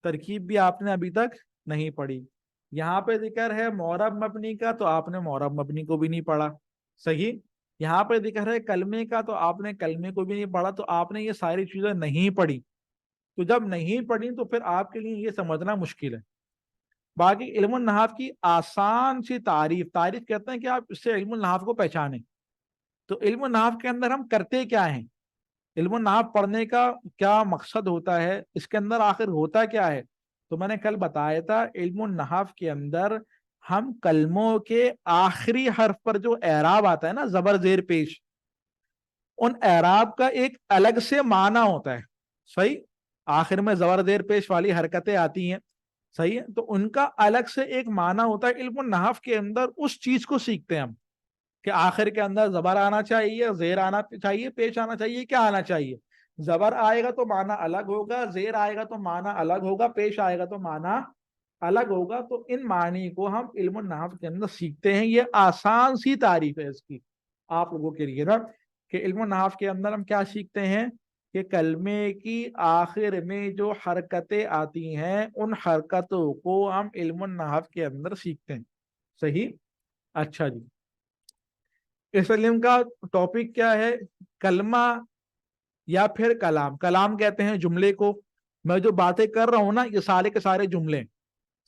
ترکیب بھی آپ نے ابھی تک نہیں پڑھی. یہاں پہ ذکر ہے معرب مبنی کا تو آپ نے معرب مبنی کو بھی نہیں پڑھا. صحیح. یہاں پہ ذکر ہے کلمے کا تو آپ نے کلمے کو بھی نہیں پڑھا. تو آپ نے یہ ساری چیزیں نہیں پڑھی. تو جب نہیں پڑھی تو پھر آپ کے لیے یہ سمجھنا مشکل ہے. باقی علم النحو کی آسان سی تعریف کہتے ہیں کہ آپ اس سے علم النحو کو پہچانیں. تو علم النحو کے اندر ہم کرتے کیا ہیں، علم النحو پڑھنے کا کیا مقصد ہوتا ہے، اس کے اندر آخر ہوتا کیا ہے. تو میں نے کل بتایا تھا علم النحو کے اندر ہم کلموں کے آخری حرف پر جو اعراب آتا ہے نا، زبر زیر پیش، ان اعراب کا ایک الگ سے معنی ہوتا ہے. صحیح. آخر میں زبر زیر پیش والی حرکتیں آتی ہیں. صحیح ہے. تو ان کا الگ سے ایک معنی ہوتا ہے. علم النحو کے اندر اس چیز کو سیکھتے ہیں ہم کہ آخر کے اندر زبر آنا چاہیے، زیر آنا چاہیے، پیش آنا چاہیے، کیا آنا چاہیے. زبر آئے گا تو معنی الگ ہوگا، زیر آئے گا تو معنی الگ ہوگا، پیش آئے گا تو معنی الگ ہوگا. تو ان معنی کو ہم علم النحو کے اندر سیکھتے ہیں. یہ آسان سی تعریف ہے اس کی آپ لوگوں کے لیے نا، کہ علم النحو کے اندر ہم کیا سیکھتے ہیں کہ کلمے کی آخر میں جو حرکتیں آتی ہیں ان حرکتوں کو ہم علم النحو کے اندر سیکھتے ہیں. صحیح. اچھا جی. اس علم کا ٹاپک کیا ہے، کلمہ یا پھر کلام. کلام کہتے ہیں جملے کو. میں جو باتیں کر رہا ہوں نا یہ سارے کے سارے جملے.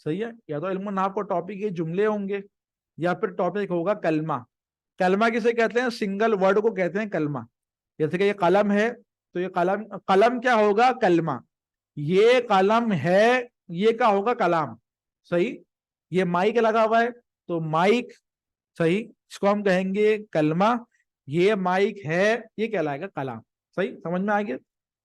صحیح ہے. یا تو علم النحو کو ٹاپک یہ جملے ہوں گے یا پھر ٹاپک ہوگا کلمہ. کلمہ کسے کہتے ہیں، سنگل ورڈ کو کہتے ہیں کلمہ. جیسے کہ یہ قلم ہے تو یہ قلم کیا ہوگا، کلمہ. یہ قلم ہے، یہ کیا ہوگا، کلام. صحیح. یہ مائک لگا ہوا ہے تو مائک. صحیح. اس کو ہم کہیں گے کلمہ. یہ مائک ہے، یہ کہلائے گا کلام. صحیح. سمجھ میں آ گیا.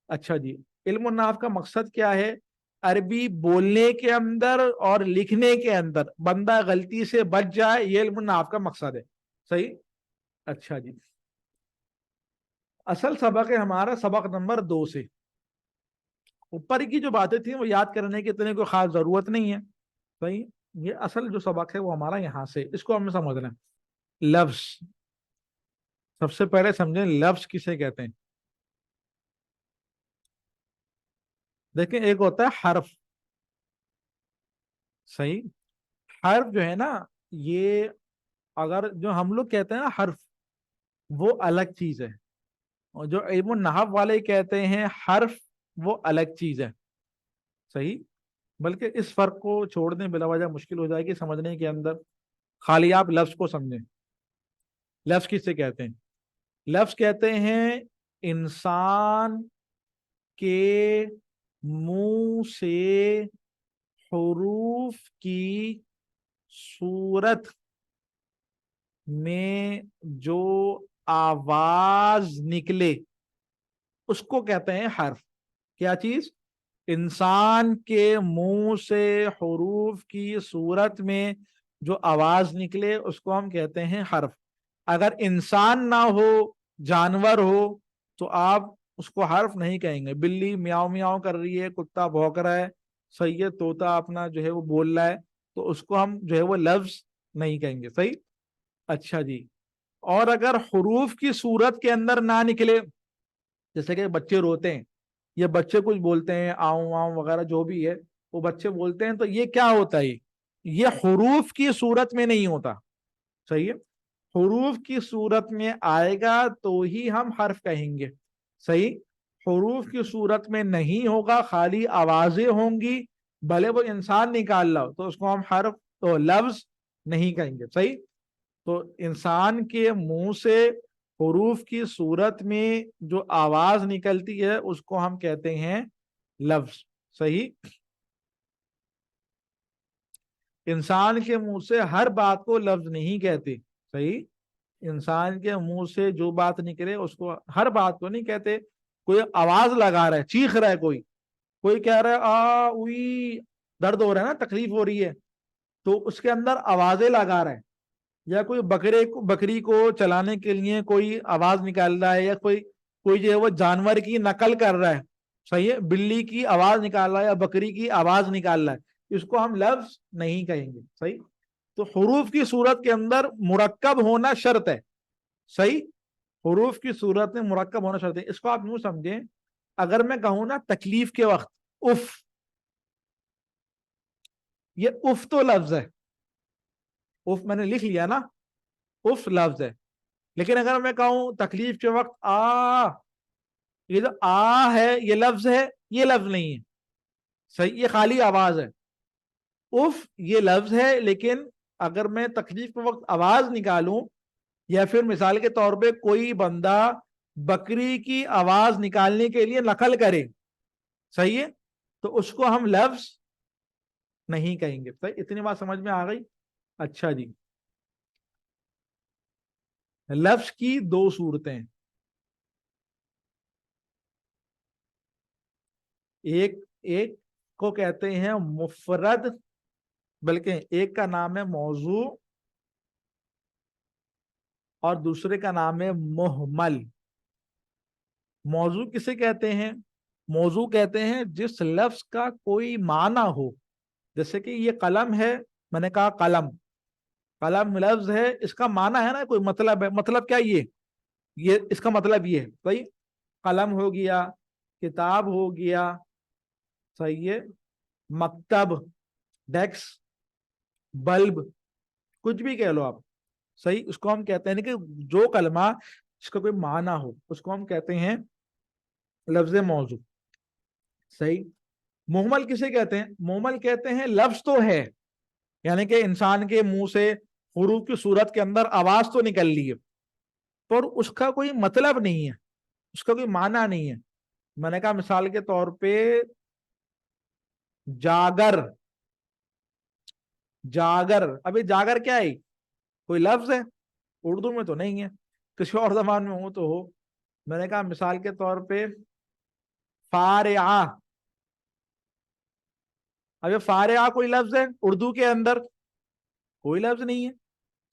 اچھا جی. علم النحو کا مقصد کیا ہے، عربی بولنے کے اندر اور لکھنے کے اندر بندہ غلطی سے بچ جائے، یہ علم النحو کا مقصد ہے. صحیح. اچھا جی. اصل سبق ہے ہمارا سبق نمبر 2 سے. اوپر کی جو باتیں تھیں وہ یاد کرنے کی اتنے کوئی خاص ضرورت نہیں ہے. صحیح. یہ اصل جو سبق ہے وہ ہمارا یہاں سے، اس کو ہمیں سمجھنا ہے. لفظ سب سے پہلے سمجھیں لفظ کسے کہتے ہیں. دیکھیں ایک ہوتا ہے حرف. صحیح. حرف جو ہے نا یہ اگر جو ہم لوگ کہتے ہیں نا حرف وہ الگ چیز ہے, اور جو علم النحو والے کہتے ہیں حرف وہ الگ چیز ہے. صحیح. بلکہ اس فرق کو چھوڑنے بلا وجہ مشکل ہو جائے گی سمجھنے کے اندر. خالی آپ لفظ کو سمجھیں. لفظ کس سے کہتے ہیں؟ لفظ کہتے ہیں انسان کے منہ سے حروف کی صورت میں جو آواز نکلے اس کو کہتے ہیں حرف. کیا چیز؟ انسان کے منہ سے حروف کی صورت میں جو آواز نکلے اس کو ہم کہتے ہیں حرف. اگر انسان نہ ہو جانور ہو تو آپ اس کو حرف نہیں کہیں گے. بلی میاؤ میاؤ کر رہی ہے, کتا بھونک رہا ہے, صحیح ہے, طوطا اپنا جو ہے وہ بول رہا ہے, تو اس کو ہم جو ہے وہ لفظ نہیں کہیں گے. صحیح. اچھا جی. اور اگر حروف کی صورت کے اندر نہ نکلے, جیسے کہ بچے روتے ہیں یا بچے کچھ بولتے ہیں آؤں آؤں وغیرہ جو بھی ہے وہ بچے بولتے ہیں, تو یہ کیا ہوتا ہے؟ یہ حروف کی صورت میں نہیں ہوتا. صحیح ہے. حروف کی صورت میں آئے گا تو ہی ہم حرف کہیں گے. صحیح. حروف کی صورت میں نہیں ہوگا, خالی آوازیں ہوں گی, بھلے وہ انسان نکال رہا ہو, تو اس کو ہم حرف تو لفظ نہیں کہیں گے. صحیح. تو انسان کے منہ سے حروف کی صورت میں جو آواز نکلتی ہے اس کو ہم کہتے ہیں لفظ. صحیح. انسان کے منہ سے ہر بات کو لفظ نہیں کہتے. صحیح. انسان کے منہ سے جو بات نکلے اس کو ہر بات کو نہیں کہتے. کوئی آواز لگا رہا ہے, چیخ رہا ہے, کوئی کہہ رہا ہے آ اوئی, درد ہو رہا ہے نا, تکلیف ہو رہی ہے, تو اس کے اندر آوازیں لگا رہا ہے. یا کوئی بکری کو چلانے کے لیے کوئی آواز نکال رہا ہے, یا کوئی جو ہے وہ جانور کی نقل کر رہا ہے. صحیح ہے. بلی کی آواز نکال رہا ہے یا بکری کی آواز نکال رہا ہے, اس کو ہم لفظ نہیں کہیں گے. صحیح. تو حروف کی صورت کے اندر مرکب ہونا شرط ہے. صحیح. حروف کی صورت میں مرکب ہونا شرط ہے. اس کو آپ یوں سمجھیں, اگر میں کہوں نا تکلیف کے وقت اف, یہ اف تو لفظ ہے, اف میں نے لکھ لیا نا, اف لفظ ہے. لیکن اگر میں کہوں تکلیف کے وقت آ, یہ جو آ ہے یہ لفظ ہے, یہ لفظ نہیں ہے. صحیح. یہ خالی آواز ہے. اف یہ لفظ ہے, لیکن اگر میں تکلیف کے وقت آواز نکالوں, یا پھر مثال کے طور پہ کوئی بندہ بکری کی آواز نکالنے کے لیے نقل کرے, صحیح ہے, تو اس کو ہم لفظ نہیں کہیں گے. صحیح. اتنی بات سمجھ میں آ گئی؟ اچھا جی. لفظ کی دو صورتیں, ایک کو کہتے ہیں مفرد, بلکہ ایک کا نام ہے موضوع اور دوسرے کا نام ہے محمل. موضوع کسے کہتے ہیں؟ موضوع کہتے ہیں جس لفظ کا کوئی معنی ہو. جیسے کہ یہ قلم ہے, میں نے کہا قلم, قلم لفظ ہے, اس کا معنی ہے نا, کوئی مطلب ہے. مطلب کیا؟ یہ اس کا مطلب یہ ہے. صحیح. قلم ہو گیا, کتاب ہو گیا, صحیح ہے, مکتب, ڈیسک, بلب, کچھ بھی کہہ لو آپ. صحیح. اس کو ہم کہتے ہیں کہ جو کلمہ اس کا کوئی معنی ہو اس کو ہم کہتے ہیں لفظ موضوع. صحیح. محمل کسے کہتے ہیں؟ محمل کہتے ہیں لفظ تو ہے, یعنی کہ انسان کے منہ سے حروف کی صورت کے اندر آواز تو نکل لی ہے, پر اس کا کوئی مطلب نہیں ہے, اس کا کوئی معنی نہیں ہے. میں نے کہا مثال کے طور پہ جاگر, ابھی جاگر کیا ہے؟ کوئی لفظ ہے, اردو میں تو نہیں ہے, کسی اور زبان میں ہو تو ہو. میں نے کہا مثال کے طور پہ فارعہ, اب فارعہ کوئی لفظ ہے اردو کے اندر؟ کوئی لفظ نہیں ہے.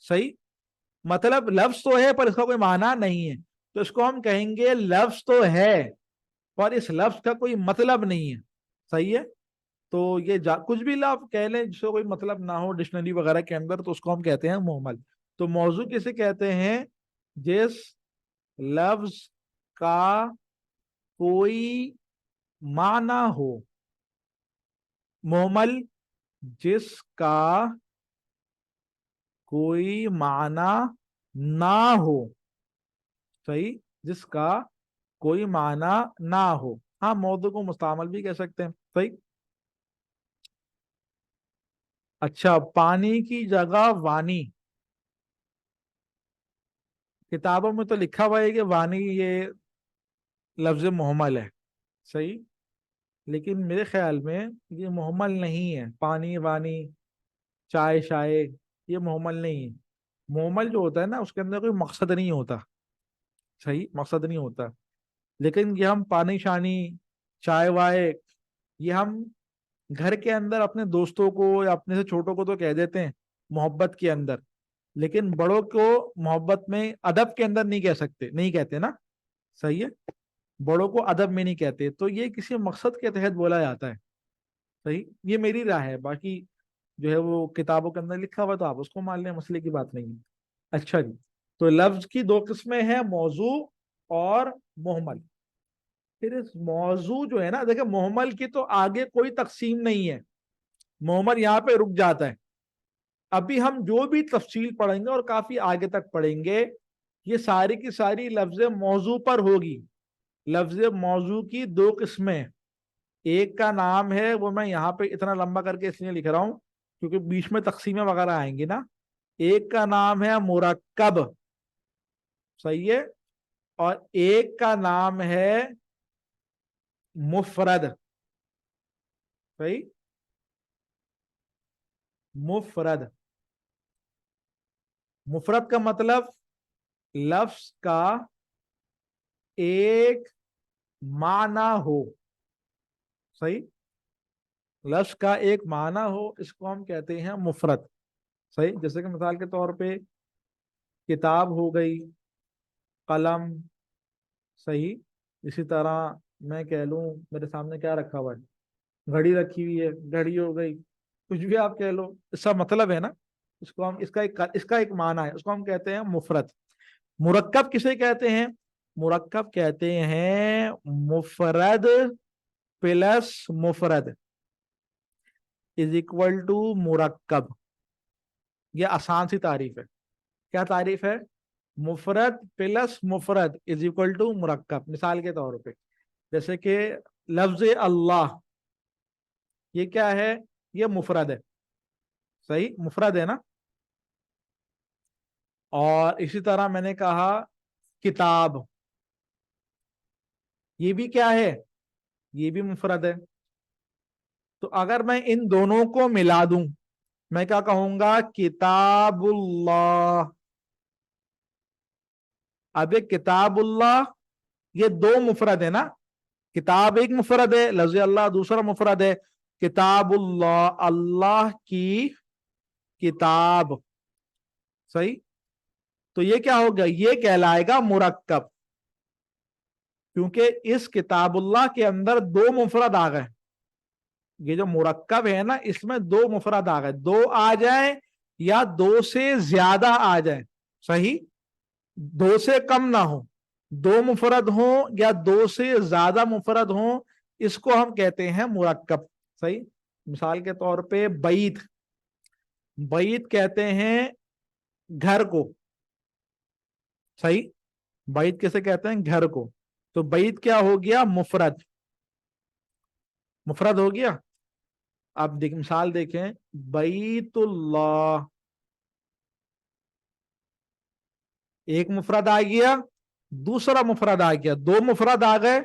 صحیح. مطلب لفظ تو ہے پر اس کا کوئی معنی نہیں ہے, تو اس کو ہم کہیں گے لفظ تو ہے پر اس لفظ کا کوئی مطلب نہیں ہے. صحیح ہے. تو یہ کچھ بھی لفظ کہہ لیں جس کا کوئی مطلب نہ ہو ڈکشنری وغیرہ کے اندر, تو اس کو ہم کہتے ہیں محمل. تو موضوع کسے کہتے ہیں؟ جس लफ्ज का कोई माना हो, मुहम्मल जिसका कोई माना ना हो, सही, जिसका कोई माना ना हो। हाँ, मौजू को मुस्तामल भी कह सकते हैं, सही। अच्छा, पानी की जगह वानी, किताबों में तो लिखा हुआ है कि वानी ये लफ्ज मुहम्मल है, सही, लेकिन मेरे ख्याल में ये मुहम्मल नहीं है। पानी वानी चाय शाय ये मुहम्मल नहीं है। मुहम्मल जो होता है ना उसके अंदर कोई मकसद नहीं होता, सही, मकसद नहीं होता। लेकिन ये हम पानी शानी चाय वाय ये हम घर के अंदर अपने दोस्तों को या अपने से छोटों को तो कह देते हैं मोहब्बत के अंदर, लेकिन बड़ों को मोहब्बत में अदब के अंदर नहीं कह सकते, नहीं कहते ना, सही है, बड़ों को अदब में नहीं कहते। तो ये किसी मकसद के तहत बोला जाता है, सही। ये मेरी राय है, बाकी जो है वो किताबों के अंदर लिखा हुआ तो आप उसको मान लें, मसले की बात नहीं है। अच्छा जी, तो लफ्ज की दो किस्में हैं, मौजू और मुहम्मल। फिर इस मौजू जो है ना, देखिए मुहम्मल की तो आगे कोई तकसीम नहीं है, मुहम्मल यहाँ पे रुक जाता है। अभी हम जो भी तफसील पढ़ेंगे और काफी आगे तक पढ़ेंगे, ये सारी की सारी लफ्ज मौजू पर होगी। लफ्ज मौजू की दो किस्में, एक का नाम है, वो मैं यहाँ पे इतना लंबा करके इसलिए लिख रहा हूँ क्योंकि बीच में तकसीमें वगैरह आएंगी ना। एक का नाम है मुरक्कब, सही है, और एक का नाम है मुफरद, सही, मुफरद। मुफरद का मतलब लफ्ज का एक माना हो, सही, लफ्ज का एक माना हो, इसको हम कहते हैं मुफरद, सही। जैसे कि मिसाल के तौर पे किताब हो गई, कलम, सही। इसी तरह मैं कह लूं मेरे सामने क्या रखा हुआ है, घड़ी रखी हुई है, घड़ी हो गई, कुछ भी आप कह लो, इसका मतलब है ना, इसको हम इसका एक माना है, उसको हम कहते हैं मुफरद। मुरक्कब किसे कहते हैं? मुरक्कब कहते हैं मुफरद प्लस मुफरद इज इक्वल टू मुरक्कब। ये आसान सी तारीफ है। क्या तारीफ है? मुफरद प्लस मुफरद इज इक्वल टू मुरक्कब। मिसाल के तौर पे जैसे कि लफ्ज अल्लाह, ये क्या है? ये मुफरद है, सही, मुफरद है ना। और इसी तरह मैंने कहा किताब, ये भी क्या है? ये भी मुफरद है। तो अगर मैं इन दोनों को मिला दूं, मैं क्या कहूंगा? किताबुल्लाह। अब ये किताबुल्लाह, ये दो मुफरद है ना, किताब एक मुफरद है, लफ्ज अल्लाह दूसरा मुफरद है। किताबुल्लाह, अल्लाह की किताब, सही। तो ये क्या होगा? ये कहलाएगा मुरक्कब, क्योंकि इस किताबुल्लाह के अंदर दो मुफरद आ गए। ये जो मुरक्कब है ना, इसमें दो मुफरद आ गए, दो आ जाए या दो से ज्यादा आ जाए, सही, दो से कम ना हो, दो मुफरद हो या दो से ज्यादा मुफरद हो, इसको हम कहते हैं मुरक्कब, सही। मिसाल के तौर पे बैत, बैत कहते हैं घर को, सही, बैत किसे कहते हैं? घर को। तो बैत क्या हो गया? मुफरद, मुफरद हो गया। अब मिसाल देखें, बैतुल्लाह, एक मुफरद आ गया, दूसरा मुफरद आ गया, दो मुफरद आ गए,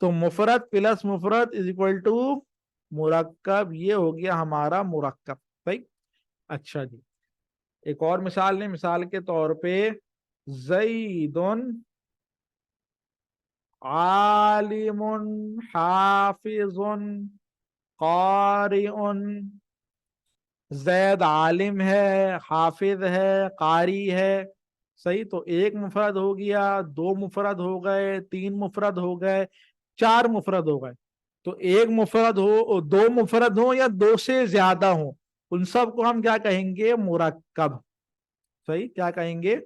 तो मुफरद प्लस मुफरद इज इक्वल टू मुरक्कब। ये हो गया हमारा मुरक्कब, सही। अच्छा जी, एक और मिसाल लें। मिसाल के तौर पे ज़ैदुन आलिमुन हाफिजुन कारिउन। जैद आलिम है, हाफिज है, कारी है, सही। तो एक मुफरद हो गया, दो मुफरद हो गए, तीन मुफरद हो गए, चार मुफरद हो गए। तो एक मुफरद हो, दो मुफरद हो या दो से ज्यादा हो, उन सब को हम क्या कहेंगे? मुरक्कब, सही। क्या कहेंगे?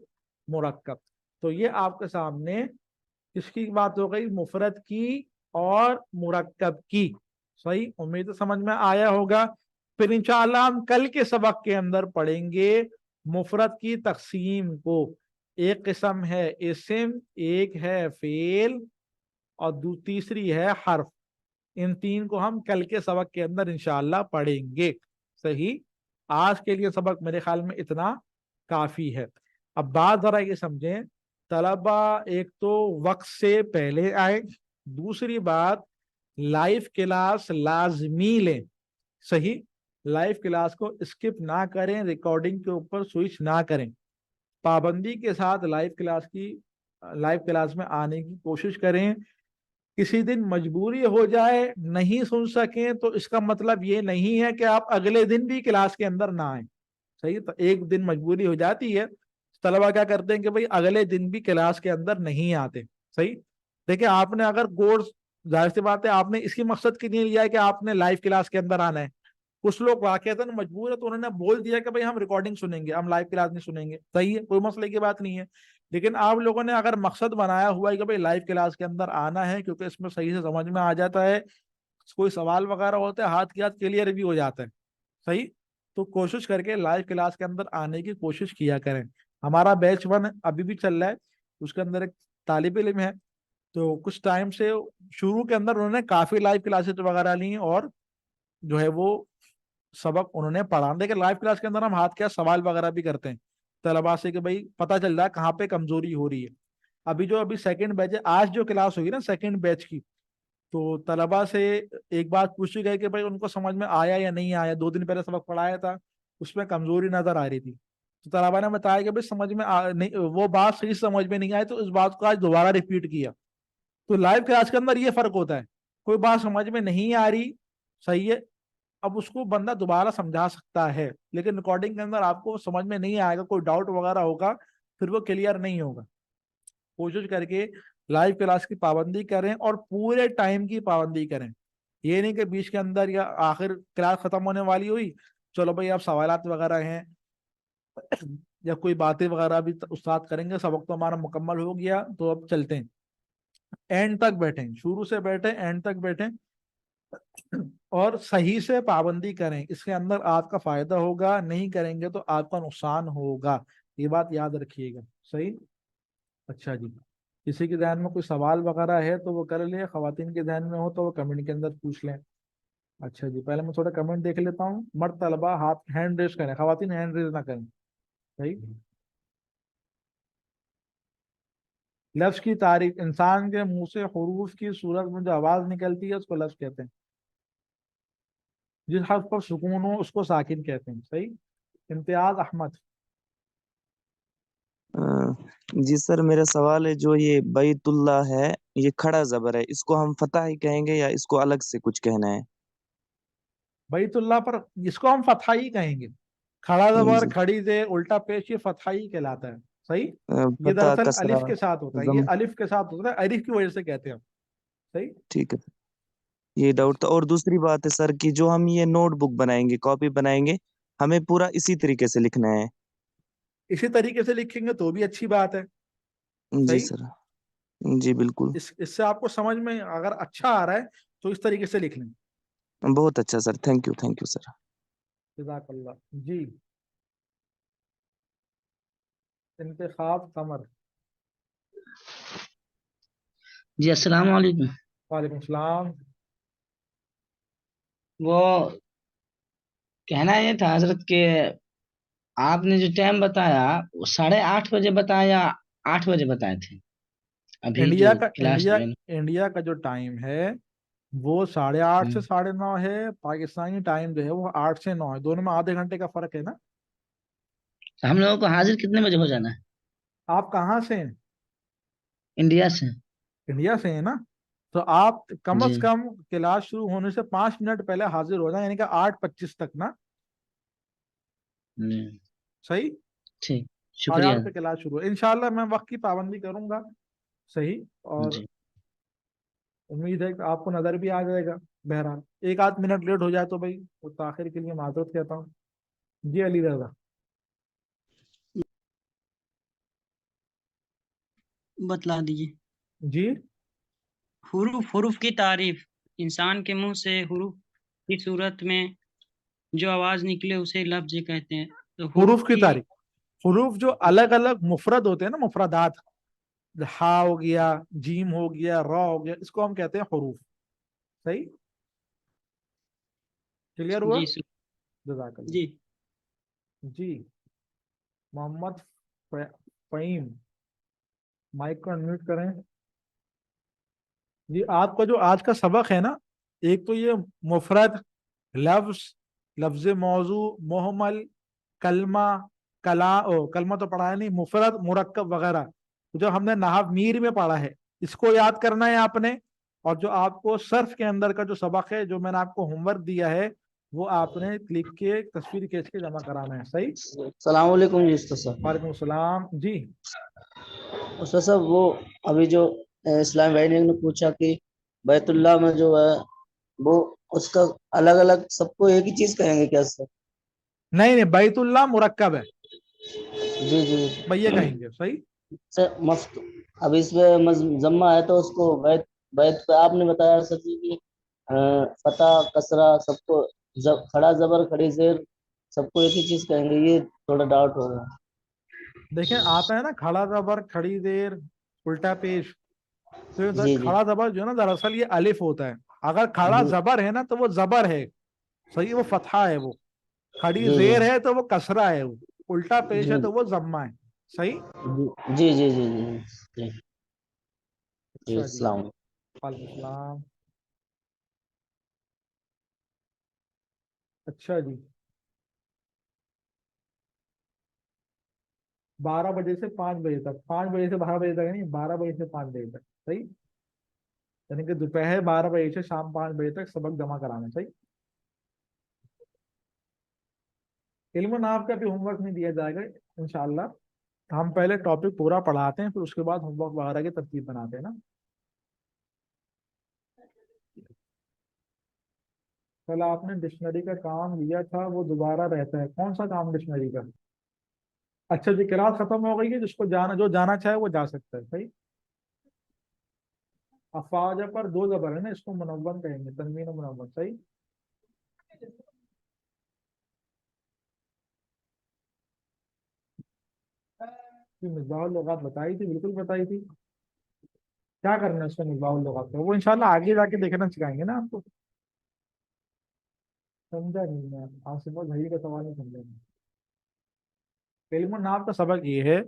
मुरक्कब। تو یہ آپ کے سامنے کس کی بات ہو گئی؟ مفرد کی اور مرکب کی. صحیح، امید سمجھ میں آیا ہوگا. پھر انشاءاللہ ہم کل کے سبق کے اندر پڑھیں گے مفرد کی تقسیم کو. ایک قسم ہے اسم، ایک ہے فعل، اور تیسری ہے حرف. ان تین کو ہم کل کے سبق کے اندر انشاءاللہ پڑھیں گے. صحیح، آج کے لیے سبق میرے خیال میں اتنا کافی ہے. اب بات ذرا یہ سمجھیں، طلبہ ایک تو وقت سے پہلے آئیں، دوسری بات لائیو کلاس لازمی لیں. صحیح، لائیو کلاس کو اسکپ نہ کریں، ریکارڈنگ کے اوپر سوئچ نہ کریں. پابندی کے ساتھ لائیو کلاس میں آنے کی کوشش کریں. کسی دن مجبوری ہو جائے نہیں سن سکیں تو اس کا مطلب یہ نہیں ہے کہ آپ اگلے دن بھی کلاس کے اندر نہ آئیں. صحیح، تو ایک دن مجبوری ہو جاتی ہے، طلبہ کیا کرتے ہیں کہ بھئی اگلے دن بھی کلاس کے اندر نہیں آتے. صحیح، دیکھیں آپ نے اگر کورس، ظاہر سی بات ہے آپ نے اس کی مقصد کے لیے لیا ہے کہ آپ نے لائیو کلاس کے اندر آنا ہے. کچھ لوگ واقعتاً مجبور ہے تو انہوں نے بول دیا کہ بھئی ہم ریکارڈنگ سنیں گے، ہم لائیو کلاس نہیں سنیں گے. صحیح ہے، کوئی مسئلے کی بات نہیں ہے. لیکن آپ لوگوں نے اگر مقصد بنایا ہوا ہے کہ بھئی لائیو کلاس کے اندر آنا ہے کیونکہ اس میں صحیح سے سمجھ میں آ جاتا ہے، کوئی سوال وغیرہ ہوتا ہے ہاتھ کے ہاتھ کلیئر بھی ہو جاتا ہے. صحیح، تو کوشش کر کے لائیو کلاس کے اندر آنے کی کوشش کیا کریں. ہمارا بیچ 1 ابھی بھی چل رہا ہے، اس کے اندر ایک طالب علم ہے، تو کچھ ٹائم سے شروع کے اندر انہوں نے کافی لائیو کلاسز وغیرہ لی اور جو ہے وہ سبق انہوں نے پڑھا. لیکن لائیو کلاس کے اندر ہم ہاتھ کے سوال وغیرہ بھی کرتے ہیں طلبا سے کہ بھائی پتہ چل رہا ہے کہاں پہ کمزوری ہو رہی ہے. ابھی سیکنڈ بیچ ہے، آج جو کلاس ہوگی نا سیکنڈ بیچ کی، تو طلبا سے ایک بات پوچھی گئی کہ بھائی ان کو سمجھ میں آیا یا نہیں آیا. 2 دن پہلے سبق پڑھایا تھا، اس میں کمزوری نظر آ رہی تھی. تو طلبا نے بتایا کہ بھائی سمجھ میں نہیں، وہ بات صحیح سمجھ میں نہیں آئی، تو اس بات کو آج دوبارہ ریپیٹ کیا. تو لائیو کلاس کے اندر یہ فرق ہوتا ہے، کوئی بات سمجھ میں نہیں آ رہی، صحیح ہے، اب اس کو بندہ دوبارہ سمجھا سکتا ہے. لیکن ریکارڈنگ کے اندر آپ کو سمجھ میں نہیں آئے گا، کوئی ڈاؤٹ وغیرہ ہوگا، پھر وہ کلیئر نہیں ہوگا. کوشش کر کے لائیو کلاس کی پابندی کریں اور پورے ٹائم کی پابندی کریں. یہ نہیں کہ بیچ کے اندر یا آخر کلاس ختم ہونے والی ہوئی، چلو بھائی اب سوالات وغیرہ ہیں یا کوئی باتیں وغیرہ بھی استاد کریں گے، سبق تو ہمارا مکمل ہو گیا تو اب چلتے ہیں. اینڈ تک بیٹھیں، شروع سے بیٹھیں اینڈ تک بیٹھیں اور صحیح سے پابندی کریں. اس کے اندر آپ کا فائدہ ہوگا، نہیں کریں گے تو آپ کا نقصان ہوگا، یہ بات یاد رکھیے گا. صحیح، اچھا جی، کسی کے ذہن میں کوئی سوال وغیرہ ہے تو وہ کر لیں، خواتین کے ذہن میں ہو تو وہ کمنٹ کے اندر پوچھ لیں. اچھا جی، پہلے میں تھوڑا کمنٹ دیکھ لیتا ہوں. مرد طلبہ ہینڈ ریز کریں، خواتین ہینڈ ریز نہ کریں. صحیح، لفظ کی تعریف، انسان کے منہ سے حروف کی صورت میں جو آواز نکلتی ہے اس کو لفظ کہتے ہیں. جس حرف پر سکون ہو اس کو ساکن کہتے ہیں. صحیح، امتیاز احمد. جی سر، میرا سوال ہے جو یہ بیت اللہ ہے، یہ کھڑا زبر ہے، اس کو ہم فتح ہی کہیں گے یا اس کو الگ سے کچھ کہنا ہے؟ بیت اللہ پر اس کو ہم فتحہ ہی کہیں گے. کھڑا زبر، جی، کھڑی زیر، الٹا پیش، یہ فتحہ ہی کہلاتا ہے. صحیح، یہ فتح دراصل کسرہ الف کے ساتھ ہوتا ہے، ضم. یہ الف کے ساتھ ہوتا ہے، الف کی وجہ سے کہتے ہیں ہم. صحیح، ٹھیک ہے، یہ ڈاؤٹ تھا. اور دوسری بات ہے سر کہ جو ہم یہ نوٹ بک بنائیں گے، کاپی بنائیں گے، ہمیں پورا اسی طریقے سے لکھنا ہے؟ اسی طریقے سے لکھیں گے تو بھی اچھی بات ہے. جی صحیح، سر، جی بالکل. اس سے آپ کو سمجھ میں اگر اچھا آ رہا ہے تو اس طریقے سے لکھ لیں. بہت اچھا سر، تھینک یو سر. جزاک اللہ. جی، انتخاب قمر. جی السلام علیکم. وعلیکم السلام. وہ کہنا یہ تھا حضرت کہ آپ نے جو ٹائم بتایا وہ 8:30 بجے بتایا، 8 بجے بتائے تھے ابھی جو کلاس جو ہے نا. انڈیا کا جو ٹائم ہے وہ 8:30 سے 9:30 ہے. پاکستانی ٹائم جو ہے وہ 8 سے 9 ہے، دونوں میں آدھے گھنٹے کا فرق ہے نا. ہم لوگوں کو حاضر کتنے بجے ہو جانا ہے؟ آپ کہاں سے ہیں؟ انڈیا سے. انڈیا سے ہیں نا، تو آپ کم جی از کم کلاس شروع ہونے سے 5 منٹ پہلے حاضر ہو جائیں، یعنی کہ 8:25 تک نا. جی صحیح، ٹھیک، 8:30 شکریہ. پہ کلاس شروع ہے. انشاءاللہ میں وقت کی پابندی کروں گا. صحیح، اور جی امید ہے کہ آپ کو نظر بھی آ جائے گا. بہرحال 1 آدھ منٹ لیٹ ہو جائے تو بھائی وہ تاخیر کے لیے معذرت کہتا ہوں. جی علی رضا. बतला दीजिए। जी हुरूफ की तारीफ, इंसान के मुंह से हुरूफ की सूरत में जो आवाज निकले उसे लफ्ज कहते हैं। तो हुरूफ हुरूफ की की तारीफ, हुरूफ जो अलग अलग मुफरद होते हैं ना, मुफरदात, हा हो गया, जीम हो गया, रॉ हो गया, इसको हम कहते हैं हुरूफ। सही, क्लियर हुआ? जी जज़ाकल्लाह। जी जी मोहम्मद फहीम, माइक को अनम्यूट करें। जी आपका जो आज का सबक है ना, एक तो ये मुफरद, लफ्ज, लफ्ज मौजू, मोहमल, कलमा, कलमा तो पढ़ा है नहीं, मुफरद, मुरक्कब वगैरह जो हमने नहव मीर में पढ़ा है, इसको याद करना है आपने। और जो आपको सर्फ के अंदर का जो सबक है, जो मैंने आपको होमवर्क दिया है, वो आपने लिख के तस्वीर खींच के जमा कराना है। सही, सलाम वालेकुम जी उस्ताद साहब। वालेकुम सलाम जी। उस्ताद साहब, वो अभी जो इस्लाम भाई ने पूछा कि बैतुल्लाह में जो है वो उसका अलग अलग सबको एक ही चीज कहेंगे क्या सर? नहीं नहीं, बैतुल्लाह मुरक्कब है, जी जी भैया कहेंगे। सही, सर। मफ्त अब इसमें जम्मा है तो उसको बैत बैत पे आपने बताया सर जी कि फतह कसरा सबको खड़ा जबर खड़ी जेर सबको एक ही चीज कहेंगे, ये थोड़ा डाउट हो रहा है। देखें आता है ना, खड़ा जबर, खड़ी देर, उल्टा पेश। तो ये जी जी खड़ा जबर जो है ना, दरअसल ये अलिफ होता है। अगर खड़ा जी जबर है ना तो वो जबर है, सही, वो फतहा है। वो खड़ी जी जेर है तो वो कसरा है। वो उल्टा पेश है जी तो वो जम्मा है। सही। जी जी जी जी जी जी अच्छा जी, अस्सलाम। वालेकुम सलाम। अच्छा जी, 12 बजे से 5 बजे तक, 5 बजे से 12 बजे तक नहीं, 12 बजे से 5 बजे तक। सही, यानी कि दोपहर 12 बजे से शाम 5 बजे तक सबक जमा कराना। सही। इल्म नाफ का भी होमवर्क नहीं दिया जाएगा इंशाल्लाह। हम पहले टॉपिक पूरा पढ़ाते हैं, फिर उसके बाद होमवर्क वगैरह की तरतीब बनाते हैं ना। कल आपने डिक्शनरी का काम लिया था, वो दोबारा रहता है। कौन सा काम डिक्शनरी का? अच्छा जी, क्लास खत्म हो गई है, जिसको जाना, जो जाना चाहे वो जा सकता है। सही। अफवाजा पर दो जबर है ना, इसको मुनव्वन कहेंगे, तनवीन और मुनव्वन। सही। मिसबाहुल लुगात बताई थी, बिल्कुल बताई थी। क्या करना है उसको मिसबाहुल लुगात का, वो इंशाल्लाह आगे जाके देखना सिखाएंगे ना आपको। समझा नहीं मैं, आसिफ भाई का सवाल नहीं समझा। इल्म नाम का सबक ये है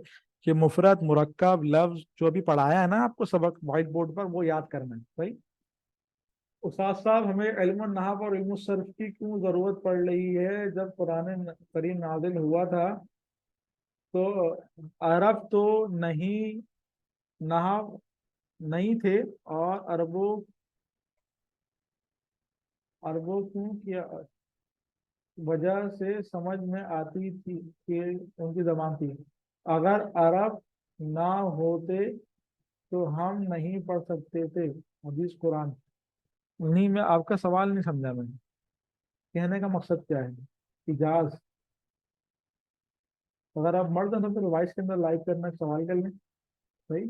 कि मुफरत, मुरक्कब, लफ्ज जो अभी पढ़ाया है ना आपको सबक व्हाइट बोर्ड पर, वो याद करना है। सही। उस्ताद साहब, हमें इल्म नहव और इल्म सर्फ की क्यों जरूरत पड़ रही है? जब कुरान करीम नाजिल हुआ था तो अरब तो नहीं, नहव नहीं थे, और अरबों अरबों क्यों किया वजह से समझ में आती थी कि उनकी जबान थी। अगर अरब ना होते तो हम नहीं पढ़ सकते थे हदीस कुरान। नहीं, मैं आपका सवाल नहीं समझा। मैं कहने का मकसद क्या है? इजाज, अगर आप मर्द हैं तो फिर वॉइस के अंदर लाइव करना, सवाल कर लें। सही।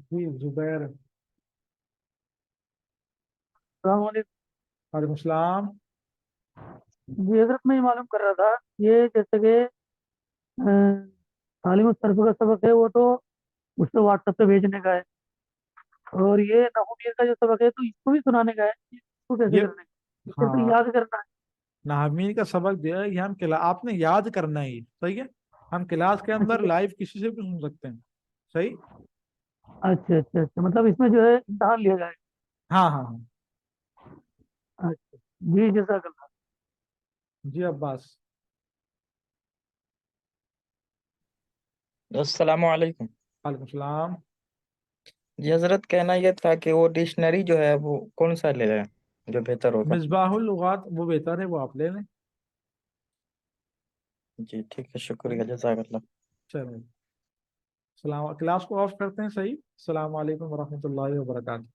जी जुबैर, वालेकुम सलाम। जी हजरत, मैं ये मालूम कर रहा था, ये जैसे कि तालीम सर्फ का सबक है वो तो उसको व्हाट्सएप पे भेजने का है, और ये नहूमियत का जो सबक है तो इसको भी सुनाने का है। इसको कैसे ये करना है? इसके तो हाँ, याद करना है। नाहमीर का सबक दिया है, ये हम क्लास, आपने याद करना है ये। सही है, हम क्लास के अंदर अच्छा लाइव किसी से भी सुन सकते हैं। सही। अच्छा अच्छा अच्छा, मतलब इसमें जो है इम्तहान लिया जाएगा। हाँ हाँ हाँ। अच्छा जी, जज़ाकल्लाह। जी अब्बास, अस्सलाम वालेकुम। वालेकुम सलाम। जी हजरत, कहना यह था कि वो डिक्शनरी जो है वो कौन सा ले लें जो बेहतर होगा? मिसबाहुल लुगात वो बेहतर है, वो आप ले लें। जी ठीक है, शुक्रिया, जज़ाकल्लाह। चलो, सलाम, क्लास को ऑफ करते हैं। सही। अस्सलाम वालेकुम वरहमतुल्लाहि वबरकातुहू।